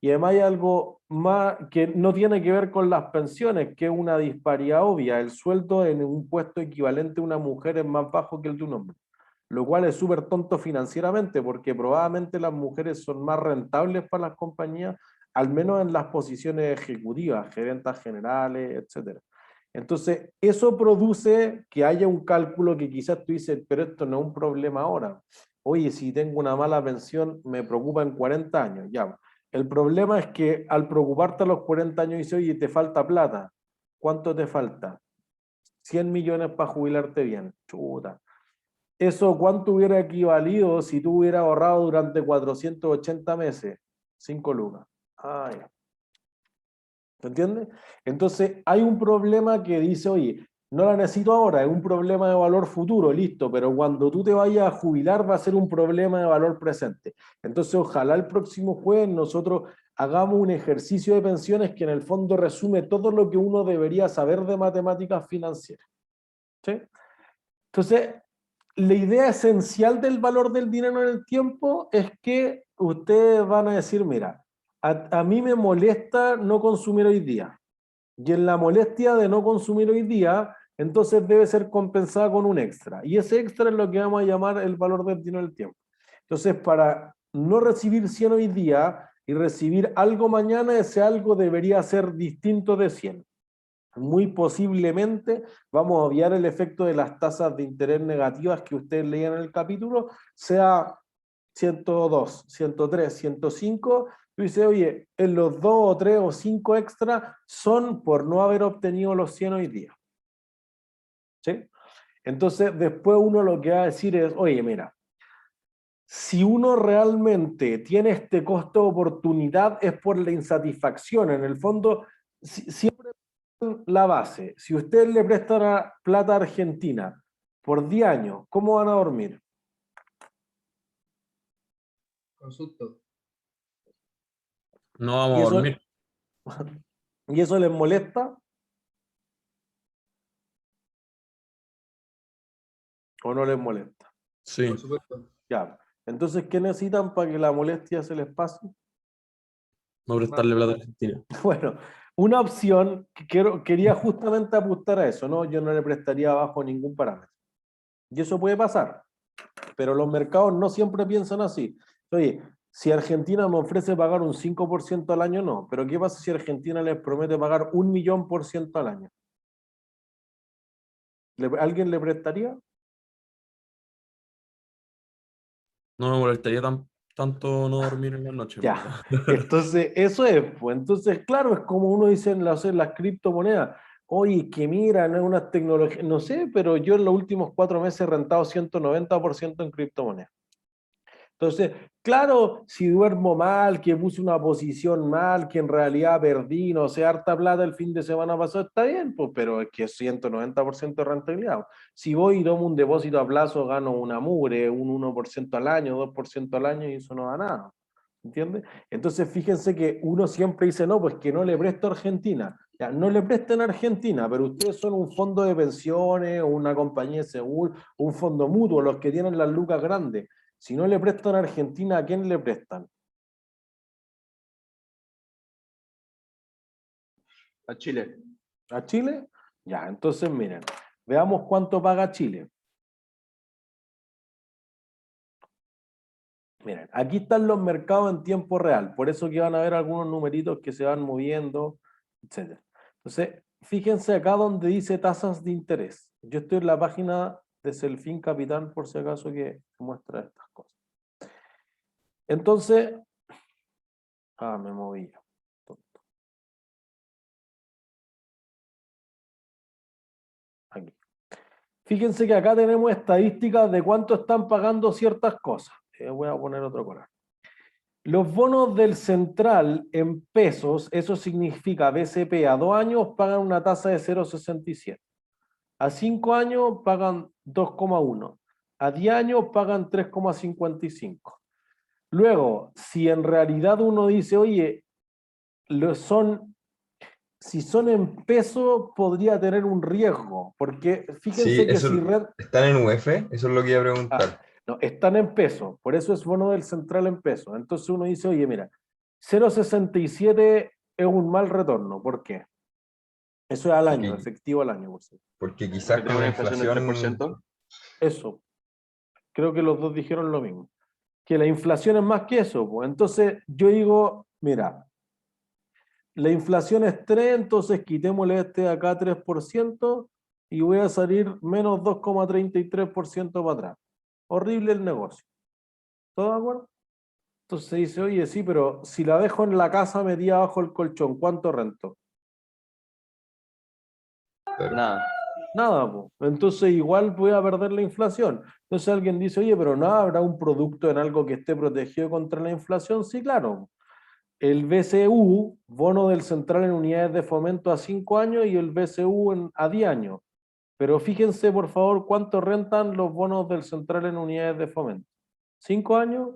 Speaker 1: Y además hay algo más que no tiene que ver con las pensiones, que es una disparidad obvia. El sueldo en un puesto equivalente a una mujer es más bajo que el de un hombre, lo cual es súper tonto financieramente, porque probablemente las mujeres son más rentables para las compañías, al menos en las posiciones ejecutivas, gerentas generales, etc. Entonces, eso produce que haya un cálculo que quizás tú dices, pero esto no es un problema ahora. Oye, si tengo una mala pensión, me preocupa en 40 años, ya. El problema es que al preocuparte a los 40 años dices, oye, te falta plata. ¿Cuánto te falta? 100 millones para jubilarte bien. Chuta. ¿Eso cuánto hubiera equivalido si tú hubieras ahorrado durante 480 meses? 5 lucas. Ah, ya. ¿Se entiende? Entonces hay un problema que dice, oye, no la necesito ahora, es un problema de valor futuro, listo, pero cuando tú te vayas a jubilar va a ser un problema de valor presente. Entonces ojalá el próximo jueves nosotros hagamos un ejercicio de pensiones que en el fondo resume todo lo que uno debería saber de matemáticas financieras. ¿Sí? Entonces, la idea esencial del valor del dinero en el tiempo es que ustedes van a decir, mira, a mí me molesta no consumir hoy día. Y en la molestia de no consumir hoy día, entonces debe ser compensada con un extra. Y ese extra es lo que vamos a llamar el valor del dinero del tiempo. Entonces, para no recibir 100 hoy día y recibir algo mañana, ese algo debería ser distinto de 100. muy posiblemente, vamos a obviar el efecto de las tasas de interés negativas que ustedes leían en el capítulo, sea 102, 103, 105, tú dices, oye, en los 2 o 3 o 5 extra son por no haber obtenido los 100 hoy día. ¿Sí? Entonces, después uno lo que va a decir es, oye, mira, si uno realmente tiene este costo de oportunidad es por la insatisfacción. En el fondo, siempre la base. Si usted le presta plata a Argentina por 10 años, ¿cómo van a dormir?
Speaker 6: Consulto.
Speaker 7: No vamos
Speaker 1: ¿Y
Speaker 7: a
Speaker 1: eso,
Speaker 7: dormir.
Speaker 1: ¿y eso les molesta? ¿O no les molesta?
Speaker 7: Sí.
Speaker 6: Por supuesto.
Speaker 1: Ya. Entonces, ¿qué necesitan para que la molestia se les pase?
Speaker 7: No prestarle plata a Argentina.
Speaker 1: Bueno, una opción que quería justamente apuntar a eso, ¿no? Yo no le prestaría bajo ningún parámetro. Y eso puede pasar, pero los mercados no siempre piensan así. Oye, si Argentina me ofrece pagar un 5% al año, no. Pero ¿qué pasa si Argentina les promete pagar 1.000.000% al año? ¿Alguien le prestaría?
Speaker 7: No me molestaría tanto no dormir en la noche, en
Speaker 1: Ya,
Speaker 7: verdad.
Speaker 1: entonces eso es, pues entonces claro, es como uno dice en las criptomonedas, oye, que mira, no es una tecnología, no sé, pero yo en los últimos 4 meses he rentado 190% en criptomonedas. Entonces, claro, si duermo mal, que puse una posición mal, que en realidad perdí, no sé, harta plata el fin de semana pasado, está bien, pues, pero es que es 190% de rentabilidad. Si voy y tomo un depósito a plazo, gano una mugre, un 1% al año, 2% al año, y eso no da nada. ¿Entiendes? Entonces, fíjense que uno siempre dice, no, pues que no le presto a Argentina. Ya, no le presten a Argentina, pero ustedes son un fondo de pensiones, o una compañía de seguro, un fondo mutuo, los que tienen las lucas grandes. Si no le prestan a Argentina, ¿a quién le prestan?
Speaker 8: A Chile.
Speaker 1: ¿A Chile? Ya, entonces miren, veamos cuánto paga Chile. Miren, aquí están los mercados en tiempo real, por eso que van a ver algunos numeritos que se van moviendo, etc. Entonces, fíjense acá donde dice tasas de interés. Yo estoy en la página de Selfin Capital, por si acaso que muestra estas cosas. Entonces, me moví. Aquí. Fíjense que acá tenemos estadísticas de cuánto están pagando ciertas cosas. Voy a poner otro color. Los bonos del Central en pesos, eso significa BCP, a 2 años pagan una tasa de 0,67. A 5 años pagan 2,1. A 10 años pagan 3,55. Luego, si en realidad uno dice, oye, si son en peso, podría tener un riesgo, porque fíjense
Speaker 4: Sí,
Speaker 1: que
Speaker 4: eso,
Speaker 1: si
Speaker 4: ¿están en UF? Eso es lo que iba a preguntar.
Speaker 1: no, están en peso, por eso es bono del Central en peso. Entonces uno dice, oye, mira, 0,67 es un mal retorno. ¿Por qué? Eso es al año,
Speaker 4: Porque,
Speaker 1: efectivo al año. Por cierto.
Speaker 4: porque quizás con la inflación,
Speaker 1: Eso, creo que los dos dijeron lo mismo. Que la inflación es más que eso. Pues. Entonces yo digo, mira, la inflación es 3, entonces quitémosle este de acá 3% y voy a salir menos 2,33% para atrás. Horrible el negocio. ¿Todo de acuerdo? Entonces dice, oye, sí, pero si la dejo en la casa metida bajo el colchón, ¿cuánto rento?
Speaker 8: Nada.
Speaker 1: Nada, pues. Entonces igual voy a perder la inflación. Entonces alguien dice, oye, pero ¿no habrá un producto en algo que esté protegido contra la inflación? Sí, claro. El BCU, bono del Central en unidades de fomento a 5 años y el BCU a 10 años. Pero fíjense, por favor, cuánto rentan los bonos del Central en unidades de fomento. 5 años,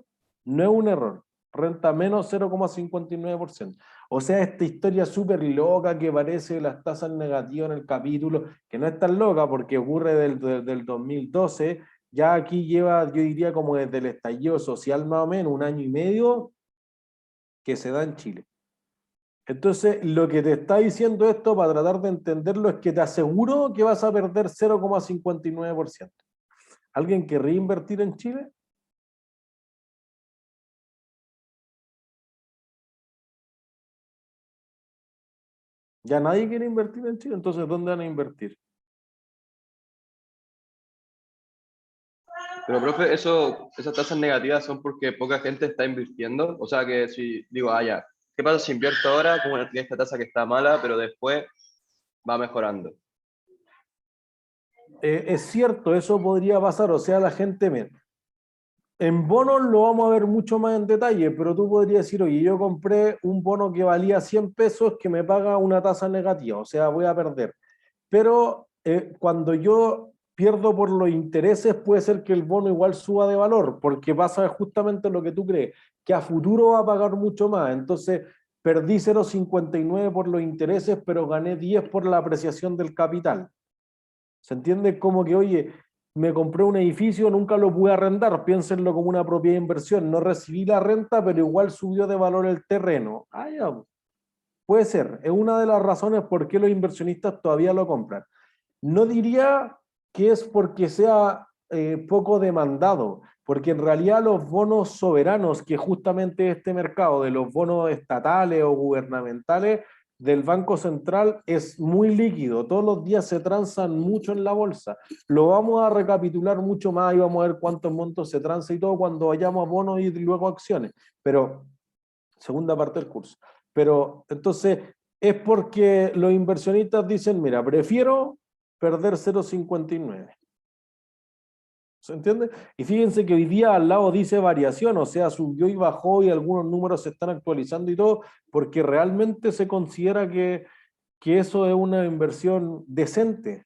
Speaker 1: no es un error. Renta menos 0,59%. O sea, esta historia súper loca que parece las tasas negativas en el capítulo, que no es tan loca porque ocurre del 2012, ya aquí lleva, yo diría, como desde el estallido social más o menos, 1 año y medio que se da en Chile. Entonces, lo que te está diciendo esto, para tratar de entenderlo, es que te aseguro que vas a perder 0,59%. ¿Alguien querría invertir en Chile? Ya nadie quiere invertir en Chile, entonces ¿dónde van a invertir?
Speaker 8: Pero, profe, esas tasas negativas son porque poca gente está invirtiendo. O sea que si digo, ya, ¿qué pasa si invierto ahora? Como tiene esta tasa que está mala, pero después va mejorando.
Speaker 1: Es cierto, eso podría pasar, o sea, la gente, mira, en bonos lo vamos a ver mucho más en detalle, pero tú podrías decir, oye, yo compré un bono que valía 100 pesos que me paga una tasa negativa, o sea, voy a perder. Pero cuando yo pierdo por los intereses, puede ser que el bono igual suba de valor, porque pasa justamente lo que tú crees, que a futuro va a pagar mucho más. Entonces, perdí 0,59 por los intereses, pero gané 10 por la apreciación del capital. ¿Se entiende? Como que, oye, me compré un edificio, nunca lo pude arrendar, piénsenlo como una propiedad de inversión, no recibí la renta, pero igual subió de valor el terreno. Ah, ya, puede ser, es una de las razones por qué los inversionistas todavía lo compran. No diría que es porque sea poco demandado, porque en realidad los bonos soberanos, que justamente este mercado de los bonos estatales o gubernamentales del Banco Central es muy líquido, todos los días se transan mucho en la bolsa. Lo vamos a recapitular mucho más y vamos a ver cuántos montos se transan y todo cuando vayamos a bonos y luego a acciones, pero segunda parte del curso. Pero entonces es porque los inversionistas dicen, mira, prefiero perder 0,59. ¿Se entiende? Y fíjense que hoy día al lado dice variación, o sea, subió y bajó y algunos números se están actualizando y todo, porque realmente se considera que eso es una inversión decente.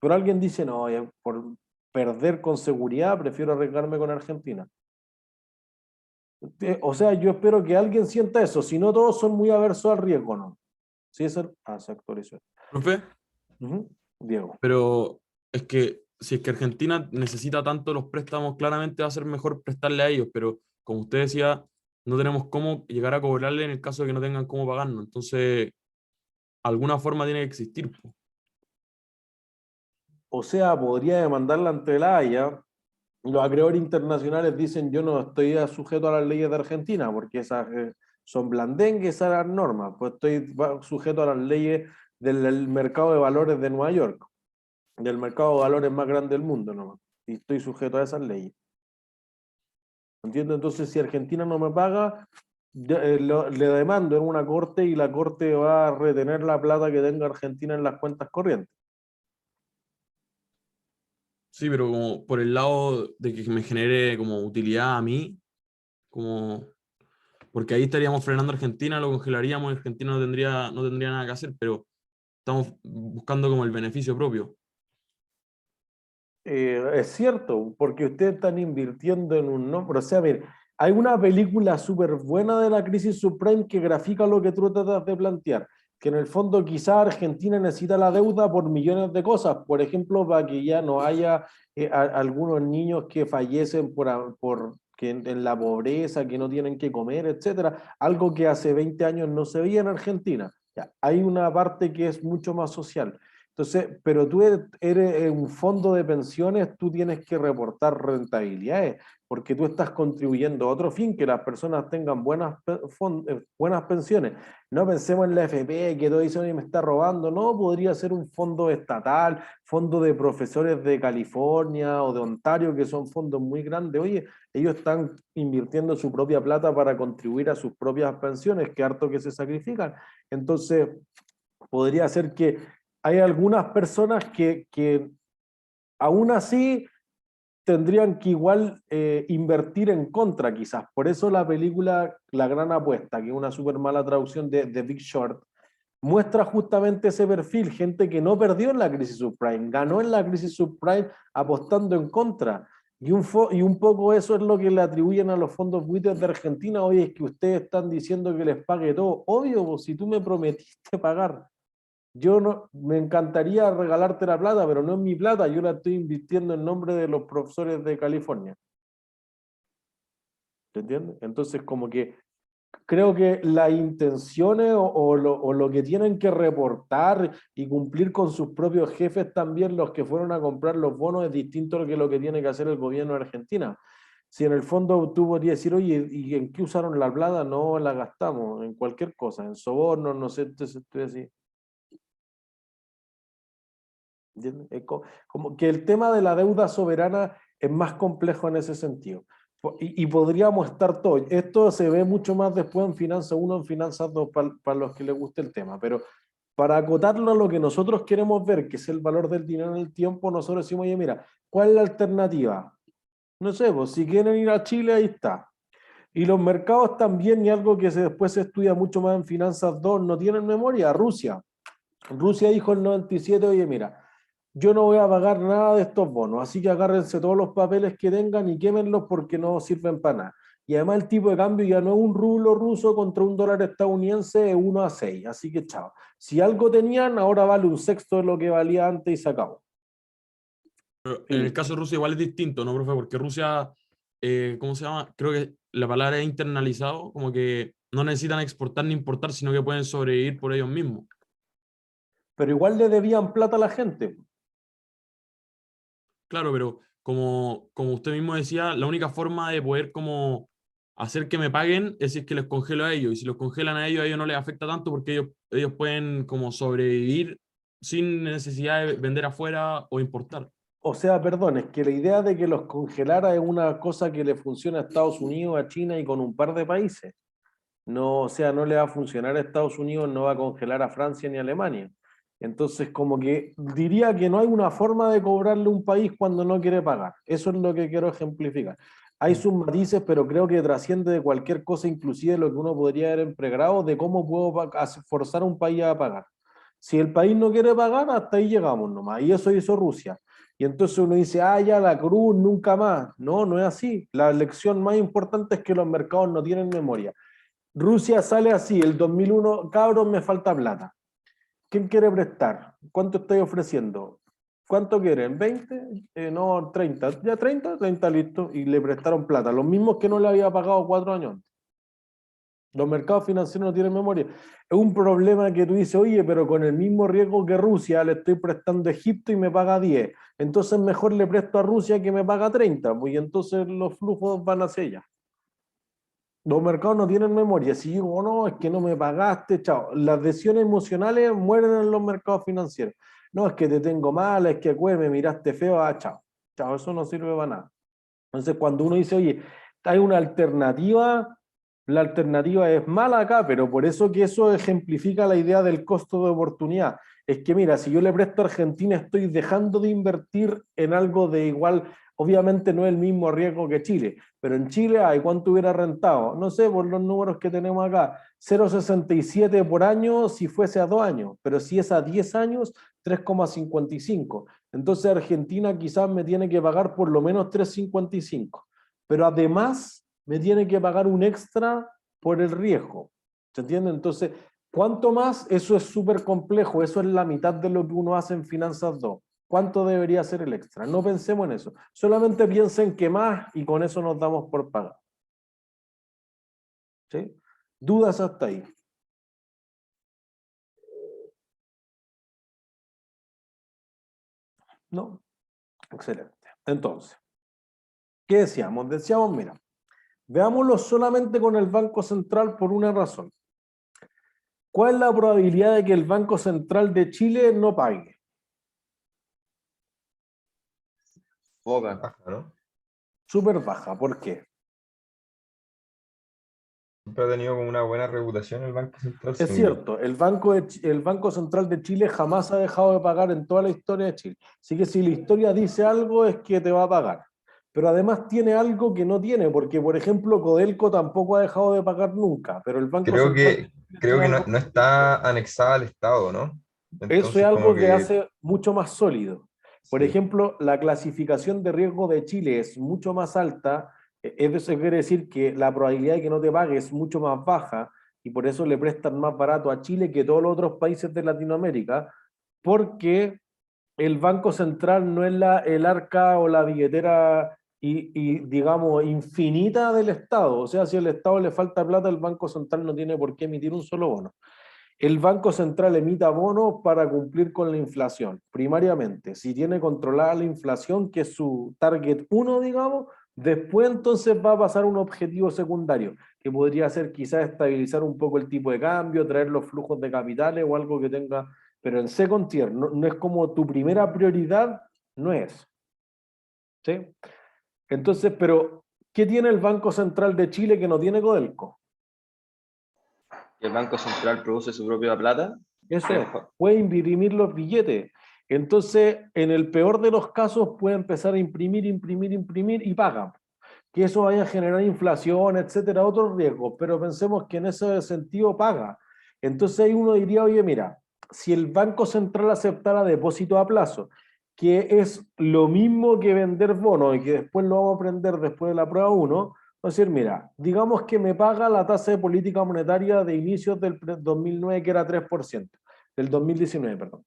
Speaker 1: Pero alguien dice, no, por perder con seguridad prefiero arriesgarme con Argentina. O sea, yo espero que alguien sienta eso, si no todos son muy aversos al riesgo, ¿no? Sí, eso, se actualizó.
Speaker 7: Profe,
Speaker 1: Diego.
Speaker 7: pero es que si es que Argentina necesita tanto los préstamos, claramente va a ser mejor prestarle a ellos, pero como usted decía, no tenemos cómo llegar a cobrarle en el caso de que no tengan cómo pagarnos. Entonces, alguna forma tiene que existir, po.
Speaker 1: O sea, podría demandarla ante la Haya. Los acreedores internacionales dicen yo no estoy sujeto a las leyes de Argentina, porque esas son blandengues esas normas, pues estoy sujeto a las leyes del mercado de valores de Nueva York, del mercado de valores más grande del mundo nomás, y estoy sujeto a esas leyes. ¿Entiendes? Entonces, si Argentina no me paga, le demando en una corte y la corte va a retener la plata que tenga Argentina en las cuentas corrientes.
Speaker 7: Sí, pero como por el lado de que me genere como utilidad a mí, como porque ahí estaríamos frenando a Argentina, lo congelaríamos y Argentina no tendría nada que hacer, pero estamos buscando como el beneficio propio.
Speaker 1: Es cierto, porque ustedes están invirtiendo en un nombre. O sea, mire, hay una película súper buena de la crisis subprime que grafica lo que tú tratas de plantear, que en el fondo quizá Argentina necesita la deuda por millones de cosas, por ejemplo, para que ya no haya algunos niños que fallecen por que en la pobreza, que no tienen que comer, etcétera, algo que hace 20 años no se veía en Argentina. Ya, hay una parte que es mucho más social. Entonces, pero tú eres un fondo de pensiones, tú tienes que reportar rentabilidades, porque tú estás contribuyendo a otro fin, que las personas tengan buenas pensiones. No pensemos en la FP, que todo dice, oye, me está robando. No, podría ser un fondo estatal, fondo de profesores de California o de Ontario, que son fondos muy grandes. Oye, ellos están invirtiendo su propia plata para contribuir a sus propias pensiones, que harto que se sacrifican. Entonces, podría ser que hay algunas personas que aún así tendrían que igual invertir en contra quizás. Por eso la película La Gran Apuesta, que es una súper mala traducción de Big Short, muestra justamente ese perfil, gente que no perdió en la crisis subprime, ganó en la crisis subprime apostando en contra. Y un poco eso es lo que le atribuyen a los fondos buitres de Argentina. Oye, es que ustedes están diciendo que les pague todo. Obvio, si tú me prometiste pagar. Yo no, me encantaría regalarte la plata, pero no es mi plata, yo la estoy invirtiendo en nombre de los profesores de California. ¿Te entiendes? Entonces, como que creo que las intenciones o lo que tienen que reportar y cumplir con sus propios jefes también, los que fueron a comprar los bonos, es distinto a lo que tiene que hacer el gobierno de Argentina. Si en el fondo tú podrías decir, oye, ¿y en qué usaron la plata? No la gastamos en cualquier cosa, en sobornos, no sé, entonces tú decís. ¿Entiendes? Como que el tema de la deuda soberana es más complejo en ese sentido. Y podríamos estar todos. Esto se ve mucho más después en Finanzas 1, en Finanzas 2, para los que les guste el tema. Pero para acotarlo a lo que nosotros queremos ver, que es el valor del dinero en el tiempo, nosotros decimos, oye, mira, ¿cuál es la alternativa? No sé, pues si quieren ir a Chile, ahí está. Y los mercados también, y algo que después se estudia mucho más en Finanzas 2, no tienen memoria, Rusia. Rusia dijo en el 97, oye, mira, yo no voy a pagar nada de estos bonos, así que agárrense todos los papeles que tengan y quémenlos porque no sirven para nada. Y además el tipo de cambio ya no es un rublo ruso contra un dólar estadounidense, es 1-6, así que chao. Si algo tenían, ahora vale un sexto de lo que valía antes y se acabó.
Speaker 7: Pero en el caso de Rusia igual es distinto, ¿no, profe? Porque Rusia, ¿cómo se llama? Creo que la palabra es internalizado, como que no necesitan exportar ni importar, sino que pueden sobrevivir por ellos mismos.
Speaker 1: Pero igual le debían plata a la gente.
Speaker 7: Claro, pero como usted mismo decía, la única forma de poder como hacer que me paguen es si es que les congelo a ellos. Y si los congelan a ellos no les afecta tanto porque ellos pueden como sobrevivir sin necesidad de vender afuera o importar.
Speaker 1: O sea, perdón, es que la idea de que los congelara es una cosa que le funciona a Estados Unidos, a China y con un par de países. No, o sea, no le va a funcionar a Estados Unidos, no va a congelar a Francia ni a Alemania. Entonces, como que diría que no hay una forma de cobrarle a un país cuando no quiere pagar. Eso es lo que quiero ejemplificar. Hay sus matices, pero creo que trasciende de cualquier cosa, inclusive lo que uno podría haber empregrado de cómo puedo forzar a un país a pagar. Si el país no quiere pagar, hasta ahí llegamos nomás. Y eso hizo Rusia. Y entonces uno dice, ah, ya la cruz, nunca más. No, no es así. La lección más importante es que los mercados no tienen memoria. Rusia sale así, el 2001, cabros, me falta plata. ¿Quién quiere prestar? ¿Cuánto estoy ofreciendo? ¿Cuánto quieren? ¿20? No, 30. ¿Ya 30? 30 listo. Y le prestaron plata. Los mismos que no le había pagado 4 años antes. Los mercados financieros no tienen memoria. Es un problema que tú dices, oye, pero con el mismo riesgo que Rusia, le estoy prestando a Egipto y me paga 10. Entonces mejor le presto a Rusia que me paga 30. Pues, y entonces los flujos van hacia allá. Los mercados no tienen memoria. Si digo, no, es que no me pagaste, chao. Las decisiones emocionales mueren en los mercados financieros. No, es que te tengo mal, es que me miraste feo, chao. Chao, eso no sirve para nada. Entonces, cuando uno dice, oye, hay una alternativa, la alternativa es mala acá, pero por eso que eso ejemplifica la idea del costo de oportunidad. Es que mira, si yo le presto a Argentina, estoy dejando de invertir en algo de igual. Obviamente no es el mismo riesgo que Chile, pero en Chile, ¿cuánto hubiera rentado? No sé, por los números que tenemos acá, 0,67 por año si fuese a 2 años, pero si es a 10 años, 3,55. Entonces Argentina quizás me tiene que pagar por lo menos 3,55, pero además me tiene que pagar un extra por el riesgo. ¿Se entiende? Entonces, ¿cuánto más? Eso es súper complejo, eso es la mitad de lo que uno hace en Finanzas 2. ¿Cuánto debería ser el extra? No pensemos en eso. Solamente piensen que más y con eso nos damos por pagar. ¿Sí? ¿Dudas hasta ahí? ¿No? Excelente. Entonces, ¿qué decíamos? Decíamos, mira, veámoslo solamente con el Banco Central por una razón. ¿Cuál es la probabilidad de que el Banco Central de Chile no pague?
Speaker 8: Poca.
Speaker 4: Baja, ¿no?
Speaker 1: Súper baja. ¿Por qué?
Speaker 4: Siempre ha tenido como una buena reputación el Banco Central.
Speaker 1: Es
Speaker 4: según yo.
Speaker 1: cierto, el Banco Central de Chile jamás ha dejado de pagar en toda la historia de Chile. Así que si la historia dice algo es que te va a pagar. Pero además tiene algo que no tiene, porque por ejemplo Codelco tampoco ha dejado de pagar nunca, pero el Banco
Speaker 4: Creo
Speaker 1: Central
Speaker 4: que,
Speaker 1: tiene
Speaker 4: creo que no,
Speaker 1: algo.
Speaker 4: no está anexada al Estado, ¿no?
Speaker 1: Eso es
Speaker 4: Entonces, como
Speaker 1: algo que
Speaker 4: que
Speaker 1: hace mucho más sólido. Por
Speaker 4: sí.
Speaker 1: ejemplo, la clasificación de riesgo de Chile es mucho más alta, eso quiere decir que la probabilidad de que no te pague es mucho más baja, y por eso le prestan más barato a Chile que todos los otros países de Latinoamérica, porque el Banco Central no es el arca o la billetera digamos, infinita del Estado. O sea, si al Estado le falta plata, el Banco Central no tiene por qué emitir un solo bono. El Banco Central emita bonos para cumplir con la inflación, primariamente. Si tiene controlada la inflación, que es su target 1, digamos, Después entonces va a pasar un objetivo secundario, que podría ser quizás estabilizar un poco el tipo de cambio, traer los flujos de capitales o algo que tenga, pero en second tier, no es como tu primera prioridad, no es. ¿Sí? Entonces, pero, ¿qué tiene el Banco Central de Chile que no tiene Codelco?
Speaker 8: Y el Banco Central produce su propia plata.
Speaker 1: Eso es, puede imprimir los billetes. Entonces, en el peor de los casos, puede empezar a imprimir y pagan. Que eso vaya a generar inflación, etcétera, otros riesgos, pero pensemos que en ese sentido paga. Entonces ahí uno diría, oye, mira, si el Banco Central aceptara depósito a plazo, que es lo mismo que vender bonos y que después lo vamos a aprender después de la prueba 1, es decir, mira, digamos que me paga la tasa de política monetaria de inicios del 2009, que era 3%, del 2019, perdón.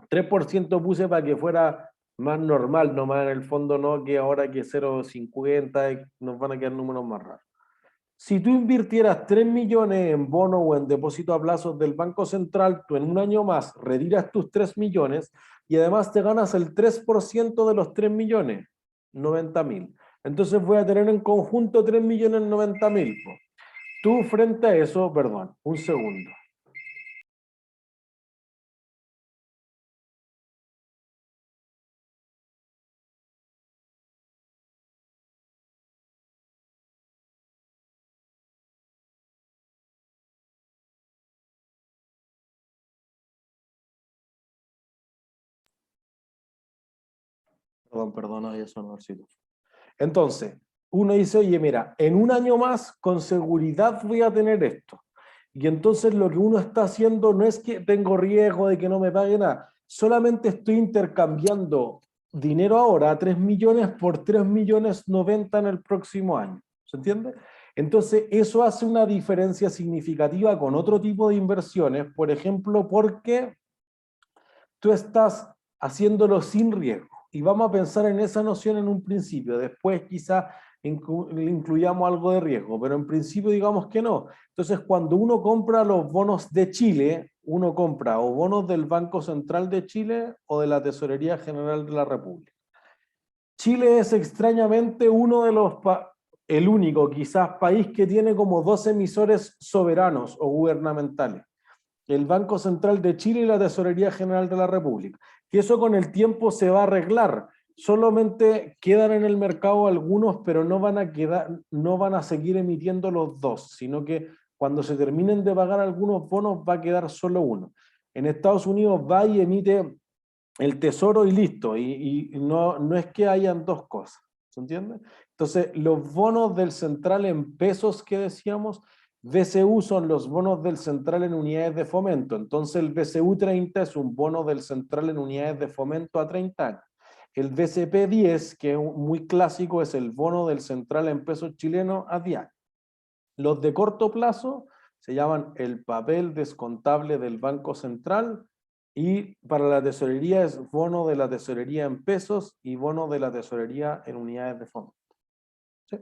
Speaker 1: 3% puse para que fuera más normal, nomás en el fondo no que ahora que 0,50 nos van a quedar números más raros. Si tú invirtieras 3 millones en bono o en depósito a plazos del Banco Central, tú en un año más retiras tus 3 millones y además te ganas el 3% de los 3 millones, 90.000. Entonces voy a tener en conjunto 3 millones 90.000. Tú frente a eso, perdón, un segundo. Perdón, ahí eso no. Entonces, uno dice, oye, mira, en un año más con seguridad voy a tener esto. Y entonces lo que uno está haciendo no es que tengo riesgo de que no me pague nada, solamente estoy intercambiando dinero ahora, 3 millones por 3 millones 90 en el próximo año. ¿Se entiende? Entonces, eso hace una diferencia significativa con otro tipo de inversiones, por ejemplo, porque tú estás haciéndolo sin riesgo. Y vamos a pensar en esa noción en un principio, después quizá incluyamos algo de riesgo, pero en principio digamos que no. Entonces, cuando uno compra los bonos de Chile, uno compra o bonos del Banco Central de Chile o de la Tesorería General de la República. Chile es extrañamente uno de los, el único quizás país que tiene como 2 emisores soberanos o gubernamentales. El Banco Central de Chile y la Tesorería General de la República. Que eso con el tiempo se va a arreglar. Solamente quedan en el mercado algunos, pero no van a seguir emitiendo los dos, sino que cuando se terminen de pagar algunos bonos va a quedar solo uno. En Estados Unidos va y emite el Tesoro y listo, y no es que hayan dos cosas, ¿se entiende? Entonces, los bonos del central en pesos que decíamos, BCU son los bonos del central en unidades de fomento. Entonces el BCU 30 es un bono del central en unidades de fomento a 30 años. El BCP 10, que es muy clásico, es el bono del central en pesos chilenos a 10 años. Los de corto plazo se llaman el papel descontable del Banco Central, y para la tesorería es bono de la tesorería en pesos y bono de la tesorería en unidades de fomento. ¿Sí?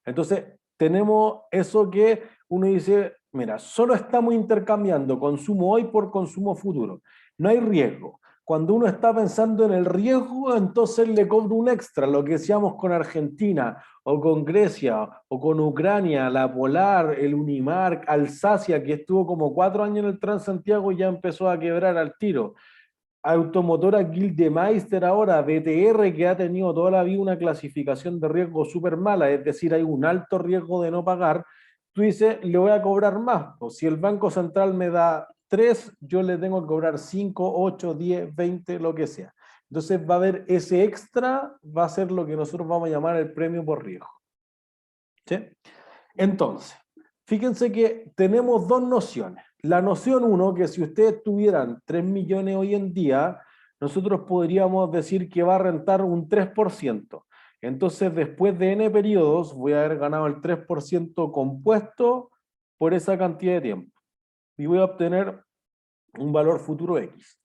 Speaker 1: Entonces, tenemos eso que uno dice, mira, solo estamos intercambiando consumo hoy por consumo futuro. No hay riesgo. Cuando uno está pensando en el riesgo, entonces le cobro un extra, lo que decíamos con Argentina, o con Grecia, o con Ucrania, la Polar, el Unimark, Alsacia, que estuvo como 4 años en el Transantiago y ya empezó a quebrar al tiro. Automotora Gildemeister ahora, BTR, que ha tenido toda la vida una clasificación de riesgo súper mala, es decir, hay un alto riesgo de no pagar, tú dices, le voy a cobrar más. O si el Banco Central me da 3, yo le tengo que cobrar 5, 8, 10, 20, lo que sea. Entonces va a haber ese extra, va a ser lo que nosotros vamos a llamar el premio por riesgo. ¿Sí? Entonces, fíjense que tenemos dos nociones. La noción 1, que si ustedes tuvieran 3 millones hoy en día, nosotros podríamos decir que va a rentar un 3%. Entonces, después de N periodos, voy a haber ganado el 3% compuesto por esa cantidad de tiempo. Y voy a obtener un valor futuro X.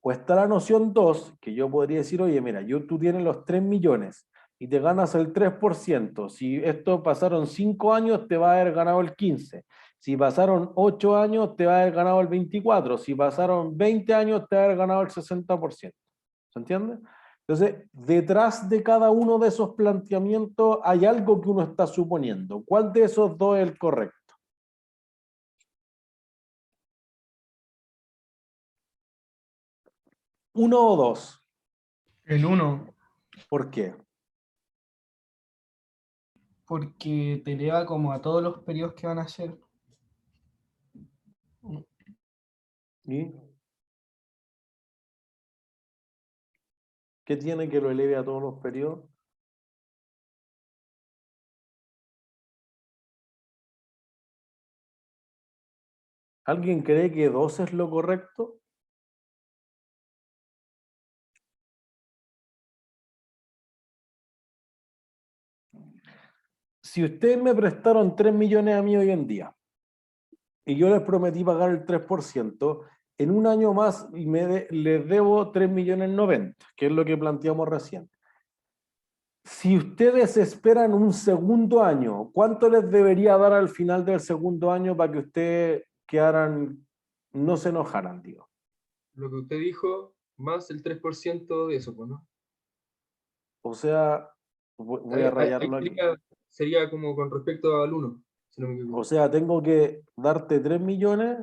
Speaker 1: O está la noción 2, que yo podría decir, oye, mira, tú tienes los 3 millones y te ganas el 3%. Si esto pasaron 5 años, te va a haber ganado el 15%. Si pasaron 8 años, te va a haber ganado el 24%. Si pasaron 20 años, te va a haber ganado el 60%. ¿Se entiende? Entonces, detrás de cada uno de esos planteamientos hay algo que uno está suponiendo. ¿Cuál de esos dos es el correcto? ¿Uno o dos?
Speaker 3: El 1,
Speaker 1: ¿Por qué?
Speaker 3: porque te eleva como a todos los periodos que van a ser.
Speaker 1: ¿Y qué tiene que lo eleve a todos los periodos? ¿Alguien cree que 2 es lo correcto? Si ustedes me prestaron 3 millones a mí hoy en día y yo les prometí pagar el 3%, en un año más les debo 3 millones 90, que es lo que planteamos recién. Si ustedes esperan un segundo año, ¿cuánto les debería dar al final del segundo año para que ustedes no se enojaran, digo?
Speaker 6: Lo que usted dijo, más el 3% de eso, pues, ¿no?
Speaker 1: O sea, voy a rayarlo aquí.
Speaker 6: Sería como con respecto al 1, si no me equivoco.
Speaker 1: O sea, tengo que darte 3 millones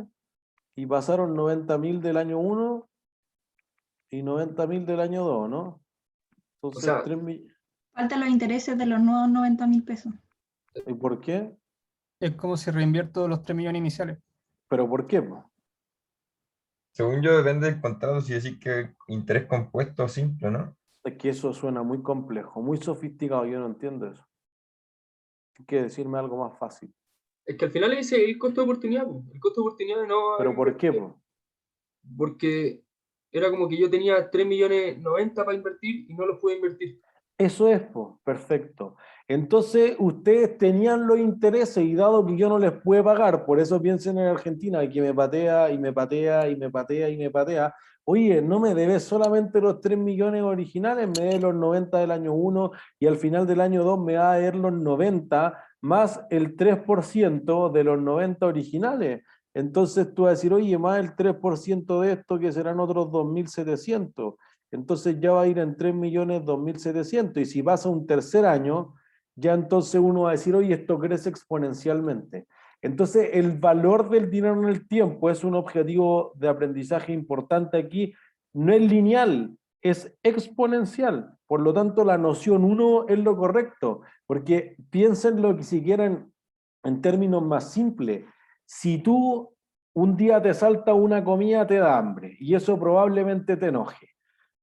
Speaker 1: y pasaron 90.000 del año 1 y 90.000 del año 2, ¿no? Entonces,
Speaker 6: sea,
Speaker 1: 3 millones.
Speaker 2: Faltan los intereses de los nuevos 90.000 pesos.
Speaker 1: ¿Y por qué?
Speaker 9: Es como si reinvierto los 3 millones iniciales.
Speaker 1: ¿Pero por qué, po?
Speaker 4: Según yo, depende del contrato, si decís que interés compuesto o simple, ¿no?
Speaker 1: Es que eso suena muy complejo, muy sofisticado, yo no entiendo eso. Hay que decirme algo más fácil.
Speaker 6: Es que al final es el costo de oportunidad, pues. El costo de oportunidad no...
Speaker 1: ¿Pero por qué, po?
Speaker 6: Porque era como que yo tenía 3 millones 90 para invertir y no los pude invertir.
Speaker 1: Eso es, po, perfecto. Entonces, ustedes tenían los intereses y dado que yo no les pude pagar, por eso piensen en Argentina, que me patea y me patea y me patea y me patea. Oye, no me debes solamente los 3 millones originales, me debes los 90 del año 1 y al final del año 2 me va a deber los 90 más el 3% de los 90 originales. Entonces tú vas a decir, oye, más el 3% de esto que serán otros 2.700. Entonces ya va a ir en 3.200.700 y si pasa un tercer año, ya entonces uno va a decir, oye, esto crece exponencialmente. Entonces el valor del dinero en el tiempo es un objetivo de aprendizaje importante aquí, no es lineal, es exponencial. Por lo tanto, la noción 1 es lo correcto, porque piénsenlo que si quieren en términos más simples. Si tú un día te salta una comida, te da hambre y eso probablemente te enoje.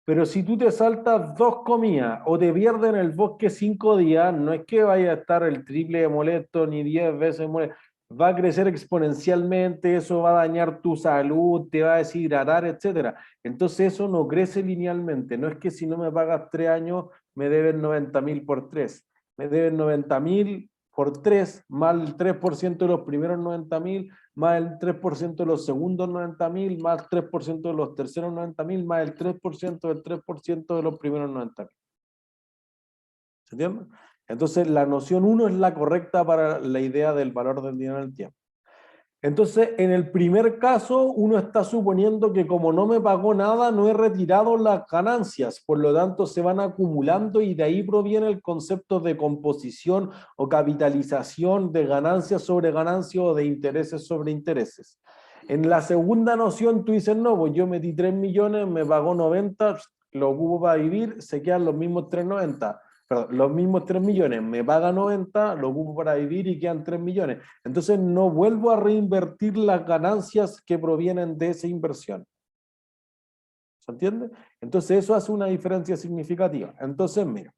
Speaker 1: Pero si tú te saltas 2 comidas o te pierdes en el bosque 5 días, no es que vaya a estar el triple de molesto ni 10 veces molesto. Va a crecer exponencialmente, eso va a dañar tu salud, te va a deshidratar, etc. Entonces eso no crece linealmente. No es que si no me pagas 3 años, me deben 90.000 por 3. Me deben 90.000 por 3, más el 3% de los primeros 90.000, más el 3% de los segundos 90.000, más el 3% de los terceros 90.000, más el 3% del 3% de los primeros 90.000. ¿Se entiende? Entonces, la noción 1 es la correcta para la idea del valor del dinero en el tiempo. Entonces, en el primer caso, uno está suponiendo que como no me pagó nada, no he retirado las ganancias, por lo tanto se van acumulando y de ahí proviene el concepto de composición o capitalización de ganancias sobre ganancias o de intereses sobre intereses. En la segunda noción tú dices, no, pues yo metí 3 millones, me pagó 90, lo ocupo para vivir, se quedan los mismos 390. Perdón, los mismos 3 millones, me paga 90, lo ocupo para vivir y quedan 3 millones. Entonces no vuelvo a reinvertir las ganancias que provienen de esa inversión. ¿Se entiende? Entonces eso hace una diferencia significativa. Entonces, mira,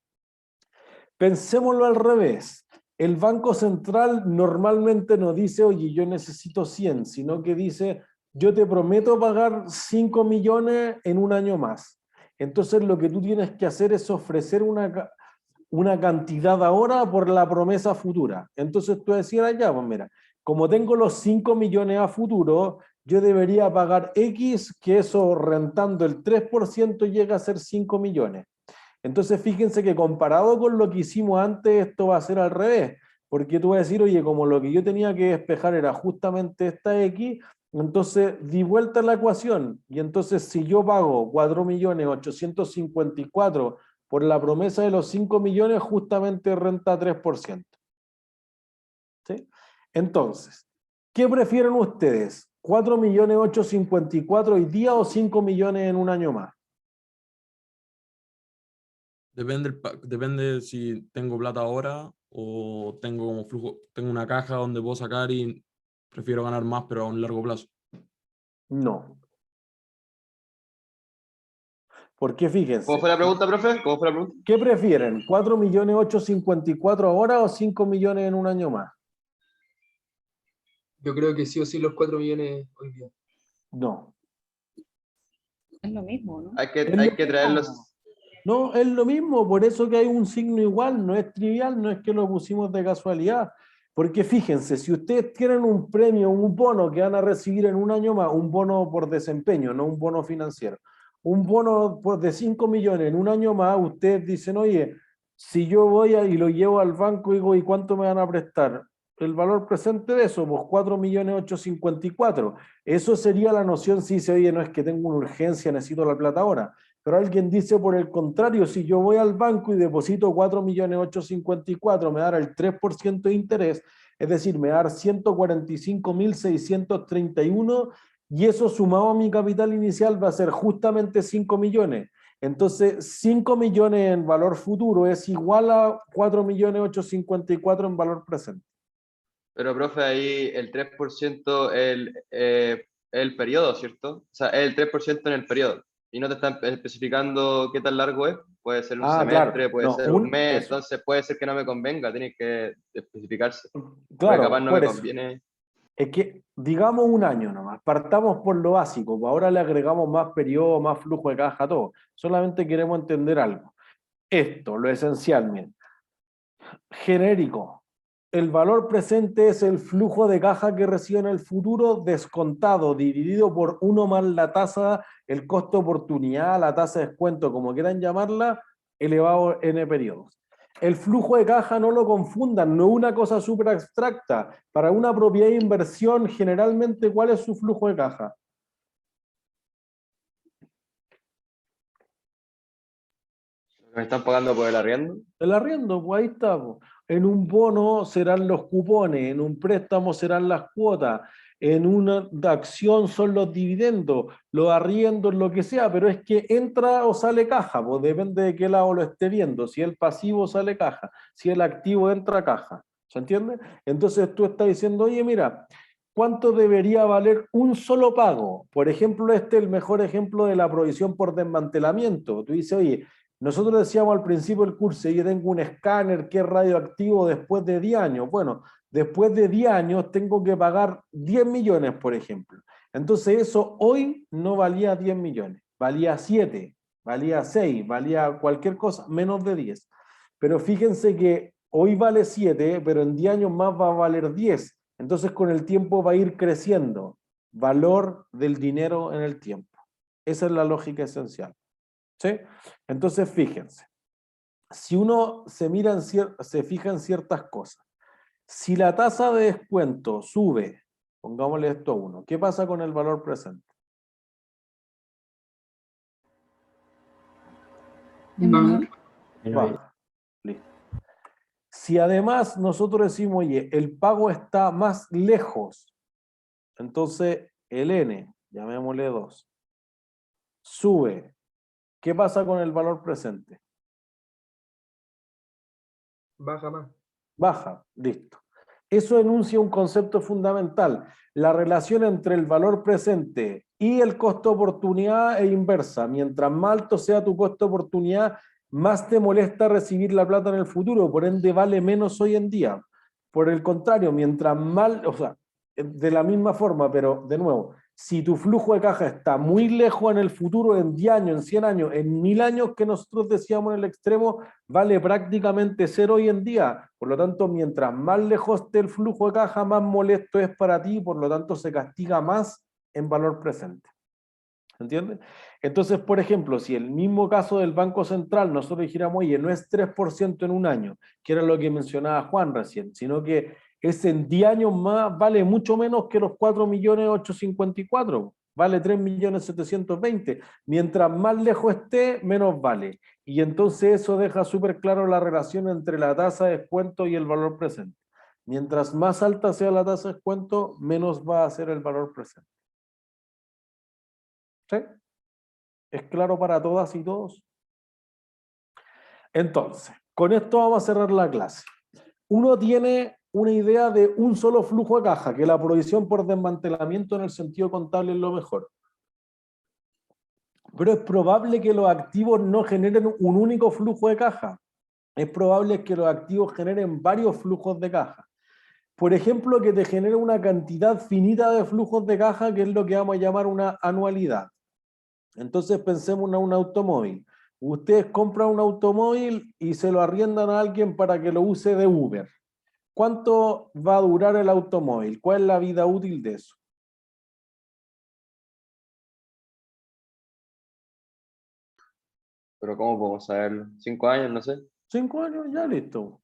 Speaker 1: pensémoslo al revés. El Banco Central normalmente no dice, oye, yo necesito 100, sino que dice, yo te prometo pagar 5 millones en un año más. Entonces lo que tú tienes que hacer es ofrecer una cantidad ahora por la promesa futura. Entonces tú decías, ya, pues mira, como tengo los 5 millones a futuro, yo debería pagar X, que eso rentando el 3% llega a ser 5 millones. Entonces fíjense que comparado con lo que hicimos antes, esto va a ser al revés, porque tú vas a decir, oye, como lo que yo tenía que despejar era justamente esta X, Entonces, di vuelta la ecuación. Y entonces, si yo pago 4.854.000 por la promesa de los 5 millones, justamente renta 3%. ¿Sí? Entonces, ¿qué prefieren ustedes? ¿4.854.000 hoy día o 5 millones en un año más?
Speaker 7: Depende si tengo plata ahora o tengo como flujo, tengo una caja donde puedo sacar y prefiero ganar más, pero a un largo plazo.
Speaker 1: No. Porque fíjense,
Speaker 8: ¿Cómo fue la pregunta, profe? ¿Cómo fue la pregunta?
Speaker 1: ¿qué prefieren? ¿4.854.000 ahora o 5 millones en un año más?
Speaker 6: Yo creo que sí o sí los 4 millones hoy día.
Speaker 1: No.
Speaker 10: Es lo mismo, ¿no?
Speaker 8: Hay
Speaker 1: Es lo
Speaker 8: que
Speaker 1: mismo.
Speaker 8: traerlos.
Speaker 1: No, es lo mismo, por eso que hay un signo igual, no es trivial, no es que lo pusimos de casualidad. Porque fíjense, si ustedes tienen un premio, un bono que van a recibir en un año más, un bono por desempeño, no un bono financiero, un bono de 5 millones en un año más, ustedes dicen, oye, si yo voy y lo llevo al banco y digo, ¿y cuánto me van a prestar? El valor presente de eso, pues 4.854.000. Eso sería la noción si dice, oye, no es que tengo una urgencia, necesito la plata ahora. Pero alguien dice por el contrario, si yo voy al banco y deposito 4.854.000, me dará el 3% de interés, es decir, me dará 145.631 y eso sumado a mi capital inicial va a ser justamente 5 millones. Entonces, 5 millones en valor futuro es igual a 4.854.000 en valor presente.
Speaker 8: Pero, profe, ahí el 3% el periodo, ¿cierto? O sea, el 3% en el periodo. Y no te están especificando qué tan largo es. Puede ser un semestre,
Speaker 1: Claro,
Speaker 8: puede
Speaker 1: no,
Speaker 8: ser un mes,
Speaker 1: eso.
Speaker 8: entonces puede ser que no me convenga, tiene que especificarse. Porque
Speaker 1: Claro,
Speaker 8: capaz no me
Speaker 1: por eso.
Speaker 8: conviene.
Speaker 1: Es que, digamos un año nomás, partamos por lo básico, pues ahora le agregamos más periodo, más flujo de caja, todo. Solamente queremos entender algo. Esto, lo esencial, miren. Genérico. El valor presente es el flujo de caja que recibe en el futuro descontado, dividido por 1 más la tasa, el costo de oportunidad, la tasa de descuento, como quieran llamarla, elevado n periodos. El flujo de caja no lo confundan, no es una cosa súper abstracta. Para una propiedad de inversión, generalmente, ¿cuál es su flujo de caja?
Speaker 8: ¿Me están pagando por el arriendo?
Speaker 1: El arriendo, pues ahí está. Pues. En un bono serán los cupones, en un préstamo serán las cuotas, en una acción son los dividendos, los arriendos, lo que sea, pero es que entra o sale caja, pues depende de qué lado lo esté viendo. Si el pasivo sale caja, si el activo entra caja. ¿Se entiende? Entonces tú estás diciendo, oye, mira, ¿cuánto debería valer un solo pago? Por ejemplo, este es el mejor ejemplo de la provisión por desmantelamiento. Tú dices, oye, nosotros decíamos al principio del curso, yo tengo un escáner que es radioactivo después de 10 años. Bueno, después de 10 años tengo que pagar 10 millones, por ejemplo. Entonces eso hoy no valía 10 millones, valía 7, valía 6, valía cualquier cosa, menos de 10. Pero fíjense que hoy vale 7, pero en 10 años más va a valer 10. Entonces con el tiempo va a ir creciendo. Valor del dinero en el tiempo. Esa es la lógica esencial. ¿Sí? Entonces, fíjense, si uno se fija en ciertas cosas, si la tasa de descuento sube, pongámosle esto a 1, ¿qué pasa con el valor presente?
Speaker 10: Menor.
Speaker 1: Baja. Listo. Si además nosotros decimos, oye, el pago está más lejos, entonces el N, llamémosle 2, sube. ¿Qué pasa con el valor presente?
Speaker 6: Baja más.
Speaker 1: Baja, listo. Eso enuncia un concepto fundamental. La relación entre el valor presente y el costo de oportunidad es inversa. Mientras más alto sea tu costo de oportunidad, más te molesta recibir la plata en el futuro, por ende vale menos hoy en día. Por el contrario, mientras más, o sea, de la misma forma, pero de nuevo, si tu flujo de caja está muy lejos en el futuro, en 10 años, en 100 años, en 1000 años que nosotros decíamos en el extremo, vale prácticamente cero hoy en día. Por lo tanto, mientras más lejos esté el flujo de caja, más molesto es para ti, por lo tanto se castiga más en valor presente. ¿Entiendes? Entonces, por ejemplo, si el mismo caso del Banco Central, nosotros dijéramos, oye, no es 3% en un año, que era lo que mencionaba Juan recién, sino que es en 10 años más, vale mucho menos que los 4.854.000, vale 3.720.000. Mientras más lejos esté, menos vale. Y entonces eso deja súper claro la relación entre la tasa de descuento y el valor presente. Mientras más alta sea la tasa de descuento, menos va a ser el valor presente. ¿Sí? ¿Es claro para todas y todos? Entonces, con esto vamos a cerrar la clase. Uno tiene una idea de un solo flujo de caja, que la provisión por desmantelamiento en el sentido contable es lo mejor. Pero es probable que los activos no generen un único flujo de caja. Es probable que los activos generen varios flujos de caja. Por ejemplo, que te genere una cantidad finita de flujos de caja, que es lo que vamos a llamar una anualidad. Entonces pensemos en un automóvil. Ustedes compran un automóvil y se lo arriendan a alguien para que lo use de Uber. ¿Cuánto va a durar el automóvil? ¿Cuál es la vida útil de eso?
Speaker 8: Pero ¿cómo podemos saberlo? 5 años, no sé.
Speaker 1: 5 años, ya listo.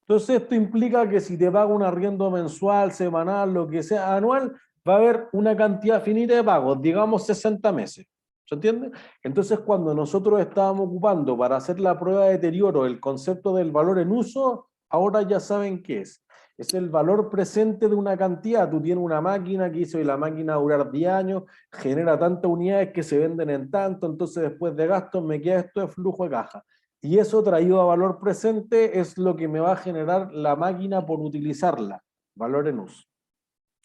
Speaker 1: Entonces esto implica que si te paga un arriendo mensual, semanal, lo que sea, anual, va a haber una cantidad finita de pagos, digamos 60 meses. ¿Se entiende? Entonces cuando nosotros estábamos ocupando para hacer la prueba de deterioro el concepto del valor en uso, ahora ya saben qué es. Es el valor presente de una cantidad. Tú tienes una máquina que hizo y la máquina va a durar 10 años, genera tantas unidades que se venden en tanto, entonces después de gastos me queda esto de flujo de caja. Y eso traído a valor presente es lo que me va a generar la máquina por utilizarla, valor en uso.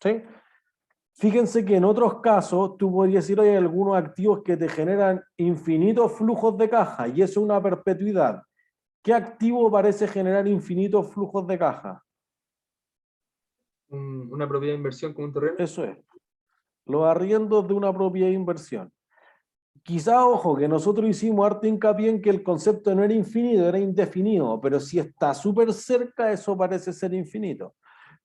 Speaker 1: ¿Sí? Fíjense que en otros casos tú podrías decir, hay algunos activos que te generan infinitos flujos de caja y eso es una perpetuidad. ¿Qué activo parece generar infinitos flujos de caja?
Speaker 6: Una propiedad de inversión como un terreno.
Speaker 1: Eso es. Los arriendos de una propiedad de inversión. Quizá, ojo, que nosotros hicimos harto hincapié en que el concepto no era infinito, era indefinido, pero si está súper cerca, eso parece ser infinito.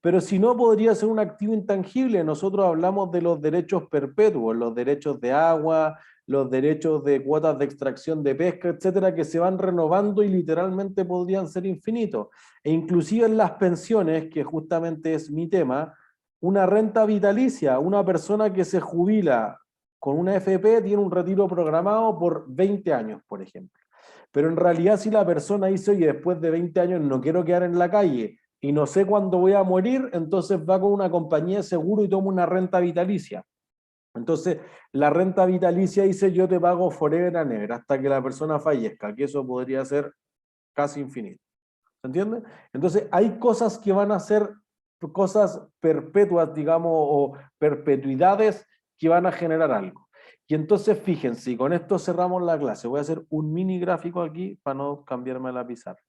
Speaker 1: Pero si no, podría ser un activo intangible. Nosotros hablamos de los derechos perpetuos, los derechos de agua, los derechos de cuotas de extracción de pesca, etcétera, que se van renovando y literalmente podrían ser infinitos. E inclusive en las pensiones, que justamente es mi tema, una renta vitalicia, una persona que se jubila con una FP tiene un retiro programado por 20 años, por ejemplo. Pero en realidad si la persona dice, oye, después de 20 años no quiero quedar en la calle y no sé cuándo voy a morir, entonces va con una compañía de seguro y toma una renta vitalicia. Entonces, la renta vitalicia dice, yo te pago forever and ever, hasta que la persona fallezca, que eso podría ser casi infinito. ¿Se entiende? Entonces, hay cosas que van a ser cosas perpetuas, digamos, o perpetuidades que van a generar algo. Y entonces, fíjense, y con esto cerramos la clase. Voy a hacer un mini gráfico aquí para no cambiarme la pizarra.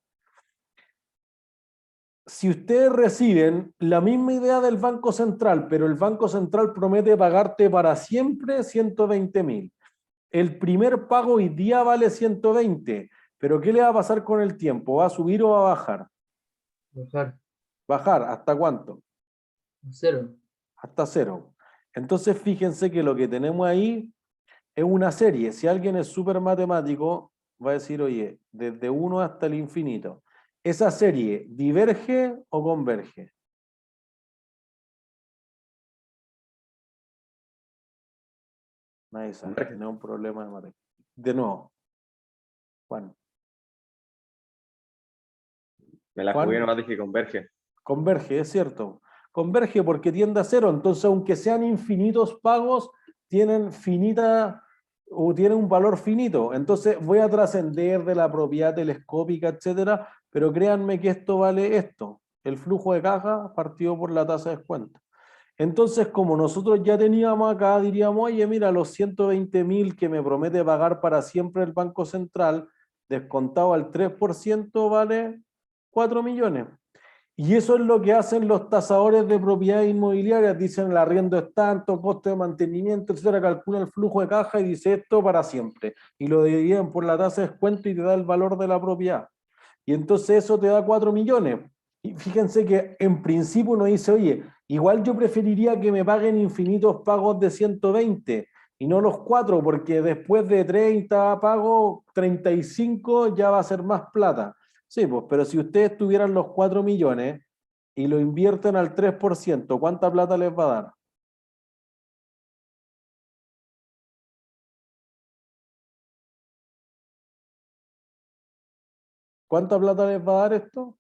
Speaker 1: Si ustedes reciben la misma idea del Banco Central, pero el Banco Central promete pagarte para siempre 120.000. El primer pago hoy día vale 120, pero ¿qué le va a pasar con el tiempo? ¿Va a subir o va a bajar?
Speaker 6: Bajar.
Speaker 1: ¿Bajar? ¿Hasta cuánto?
Speaker 6: 0.
Speaker 1: Hasta 0. Entonces fíjense que lo que tenemos ahí es una serie. Si alguien es súper matemático, va a decir, oye, desde 1 hasta el infinito. ¿Esa serie diverge o converge? Nadie sabe, tiene un problema de matemática. De nuevo. Juan.
Speaker 8: Me la
Speaker 1: Juan.
Speaker 8: jugué, nomás dije converge.
Speaker 1: Converge, es cierto. Converge porque tiende a 0. Entonces, aunque sean infinitos pagos, tienen finita o tienen un valor finito. Entonces, voy a trascender de la propiedad telescópica, etcétera, pero créanme que esto vale esto. El flujo de caja partido por la tasa de descuento. Entonces, como nosotros ya teníamos acá, diríamos, oye, mira, los 120.000 que me promete pagar para siempre el Banco Central, descontado al 3%, vale 4 millones. Y eso es lo que hacen los tasadores de propiedades inmobiliarias. Dicen el arriendo es tanto, costo de mantenimiento, etcétera, calcula el flujo de caja y dice esto para siempre. Y lo dividen por la tasa de descuento y te da el valor de la propiedad. Y entonces eso te da 4 millones. Y fíjense que en principio uno dice, oye, igual yo preferiría que me paguen infinitos pagos de 120 y no los 4, porque después de 30 pagos, 35 ya va a ser más plata. Sí, pues, pero si ustedes tuvieran los 4 millones y lo invierten al 3%, ¿cuánta plata les va a dar? ¿Cuánta plata les va a dar esto?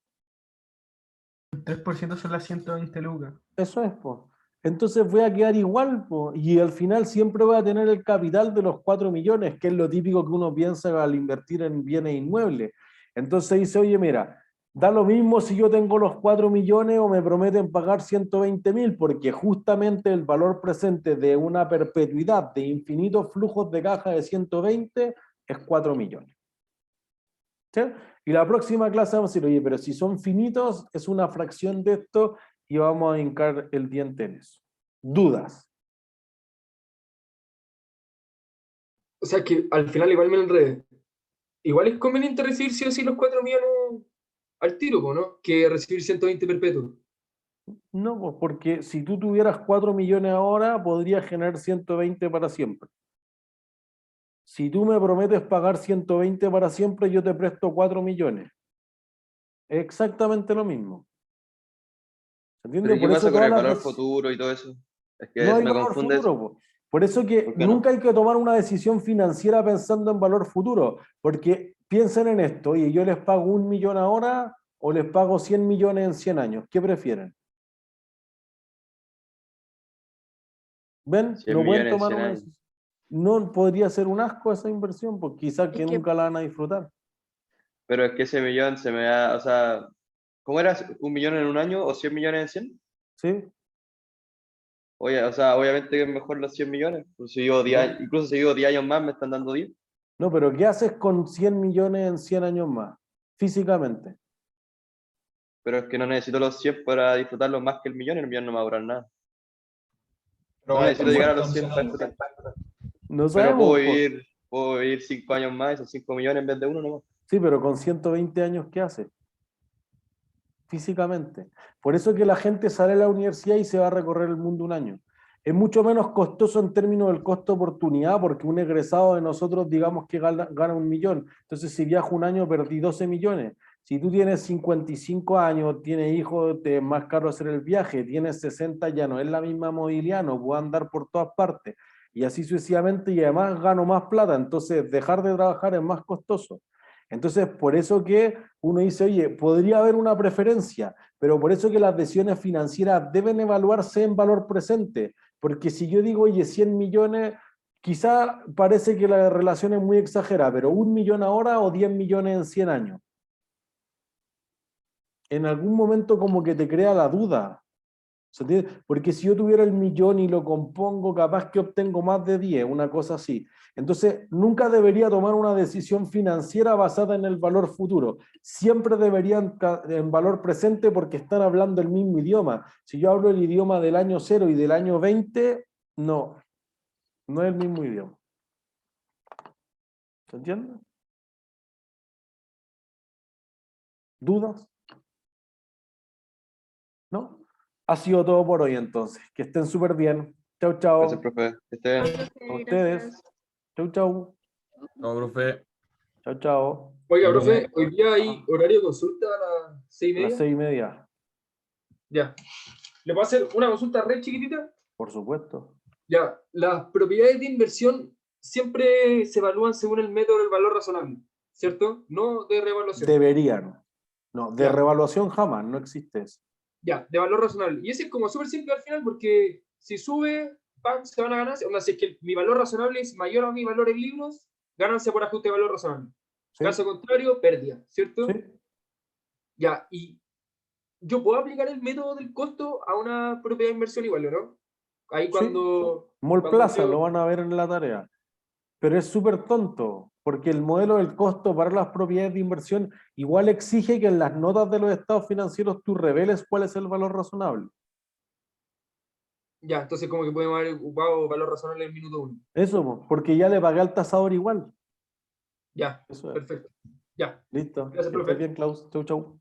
Speaker 3: El 3% son las 120 lucas.
Speaker 1: Eso es, po. Entonces voy a quedar igual, po, y al final siempre voy a tener el capital de los 4 millones, que es lo típico que uno piensa al invertir en bienes inmuebles. Entonces dice, oye, mira, da lo mismo si yo tengo los 4 millones o me prometen pagar 120.000, porque justamente el valor presente de una perpetuidad de infinitos flujos de caja de 120 es 4 millones. ¿Sí? Y la próxima clase vamos a decir, oye, pero si son finitos, es una fracción de esto y vamos a hincar el diente en eso. ¿Dudas?
Speaker 6: O sea que al final igual me enredé. Igual es conveniente recibir sí o sí los 4 millones al tiro, po, ¿no? Que recibir 120 perpetuos.
Speaker 1: No, pues porque si tú tuvieras 4 millones ahora, podrías generar 120 para siempre. Si tú me prometes pagar 120 para siempre, yo te presto 4 millones. Es exactamente lo mismo. ¿Se entiende?
Speaker 8: Pero ¿qué
Speaker 1: Por eso
Speaker 8: pasa con
Speaker 1: todas
Speaker 8: el
Speaker 1: las
Speaker 8: valor
Speaker 1: veces-
Speaker 8: futuro y todo eso? Es que
Speaker 1: no hay
Speaker 8: me
Speaker 1: valor
Speaker 8: confunde
Speaker 1: futuro,
Speaker 8: eso.
Speaker 1: po. Por eso que
Speaker 8: ¿Por qué no?
Speaker 1: nunca hay que tomar una decisión financiera pensando en valor futuro, porque piensen en esto, oye, yo les pago 1 millón ahora o les pago 100 millones en 100 años, ¿qué prefieren? ¿Ven?
Speaker 8: 100
Speaker 1: No pueden
Speaker 8: millones en
Speaker 1: tomar
Speaker 8: 100
Speaker 1: una
Speaker 8: años.
Speaker 1: decisión. No podría ser un asco esa inversión, porque quizás que
Speaker 2: Es que-
Speaker 1: nunca la van a disfrutar.
Speaker 8: Pero es que ese millón se me da, o sea, ¿cómo era? ¿1 millón en un año o 100 millones en 100?
Speaker 1: ¿Sí?
Speaker 8: Oye, o sea, obviamente que es mejor los 100 millones. Pues si vivo 10 años, incluso si vivo 10 años más, me están dando 10.
Speaker 1: No, pero ¿qué haces con 100 millones en 100 años más? Físicamente.
Speaker 8: Pero es que no necesito los 100 para disfrutarlos más que el millón no me va a durar nada.
Speaker 6: Pero
Speaker 8: No necesito llegar a los 100 para disfrutar.
Speaker 1: No
Speaker 8: Pero
Speaker 1: sabemos.
Speaker 8: puedo vivir 5 años más, esos 5 millones en vez de uno nomás.
Speaker 1: Sí, pero con 120 años, ¿qué hace? Físicamente. Por eso que la gente sale a la universidad y se va a recorrer el mundo un año. Es mucho menos costoso en términos del costo de oportunidad, porque un egresado de nosotros, digamos que gana 1 millón. Entonces, si viajo un año, perdí 12 millones. Si tú tienes 55 años, tienes hijos, te es más caro hacer el viaje. Tienes 60, ya no es la misma movilidad, no puedo andar por todas partes. Y así sucesivamente, y además gano más plata. Entonces, dejar de trabajar es más costoso. Entonces, por eso que uno dice, oye, podría haber una preferencia, pero por eso que las decisiones financieras deben evaluarse en valor presente, porque si yo digo, oye, 100 millones, quizá parece que la relación es muy exagerada, pero 1 millón ahora o 10 millones en 100 años. En algún momento como que te crea la duda. ¿Se entiende? Porque si yo tuviera el millón y lo compongo, capaz que obtengo más de 10, una cosa así. Entonces, nunca debería tomar una decisión financiera basada en el valor futuro. Siempre deberían en valor presente porque están hablando el mismo idioma. Si yo hablo el idioma del año 0 y del año 20, no es el mismo idioma. ¿Se entiende? ¿Dudas? ¿No? Ha sido todo por hoy entonces. Que estén súper bien. Chau, chao.
Speaker 8: Gracias, profe. Que estén bien.
Speaker 1: A ustedes. Chau, chau.
Speaker 7: No, profe.
Speaker 1: Chao, chao.
Speaker 6: Oiga,
Speaker 7: Nos
Speaker 6: profe,
Speaker 7: vemos.
Speaker 6: hoy día hay horario de consulta a las 6:30.
Speaker 1: A las 6:30,
Speaker 6: Ya. ¿Le puedo hacer una consulta re chiquitita?
Speaker 1: por supuesto.
Speaker 6: Ya. Las propiedades de inversión siempre se evalúan según el método del valor razonable, ¿cierto? No de revaluación.
Speaker 1: Deberían. No, de
Speaker 6: Ya.
Speaker 1: revaluación jamás, no existe eso.
Speaker 6: Ya, de valor razonable. Y ese es como súper simple al final porque si sube, ¡pam!, se van a ganancia. Onda, si es que mi valor razonable es mayor a mi valor en libros, ganancia por ajuste de valor razonable.
Speaker 1: ¿Sí?
Speaker 6: Caso contrario, pérdida, ¿cierto?
Speaker 1: ¿Sí?
Speaker 6: Ya, y yo puedo aplicar el método del costo a una propiedad de inversión igual, ¿o no? Ahí cuando...
Speaker 1: Mall
Speaker 6: cuando
Speaker 1: Plaza
Speaker 6: yo-
Speaker 1: lo van a ver en la tarea. Pero es súper tonto, porque el modelo del costo para las propiedades de inversión igual exige que en las notas de los estados financieros tú reveles cuál es el valor razonable.
Speaker 6: Ya, entonces como que podemos haber ocupado valor razonable en el minuto 1.
Speaker 1: Eso, po, porque ya le pagué al tasador igual.
Speaker 6: Ya,
Speaker 1: Eso es.
Speaker 6: perfecto. Ya.
Speaker 1: Listo.
Speaker 6: Gracias,
Speaker 1: Que estés
Speaker 6: profe.
Speaker 1: bien, Klaus. Chau, chau.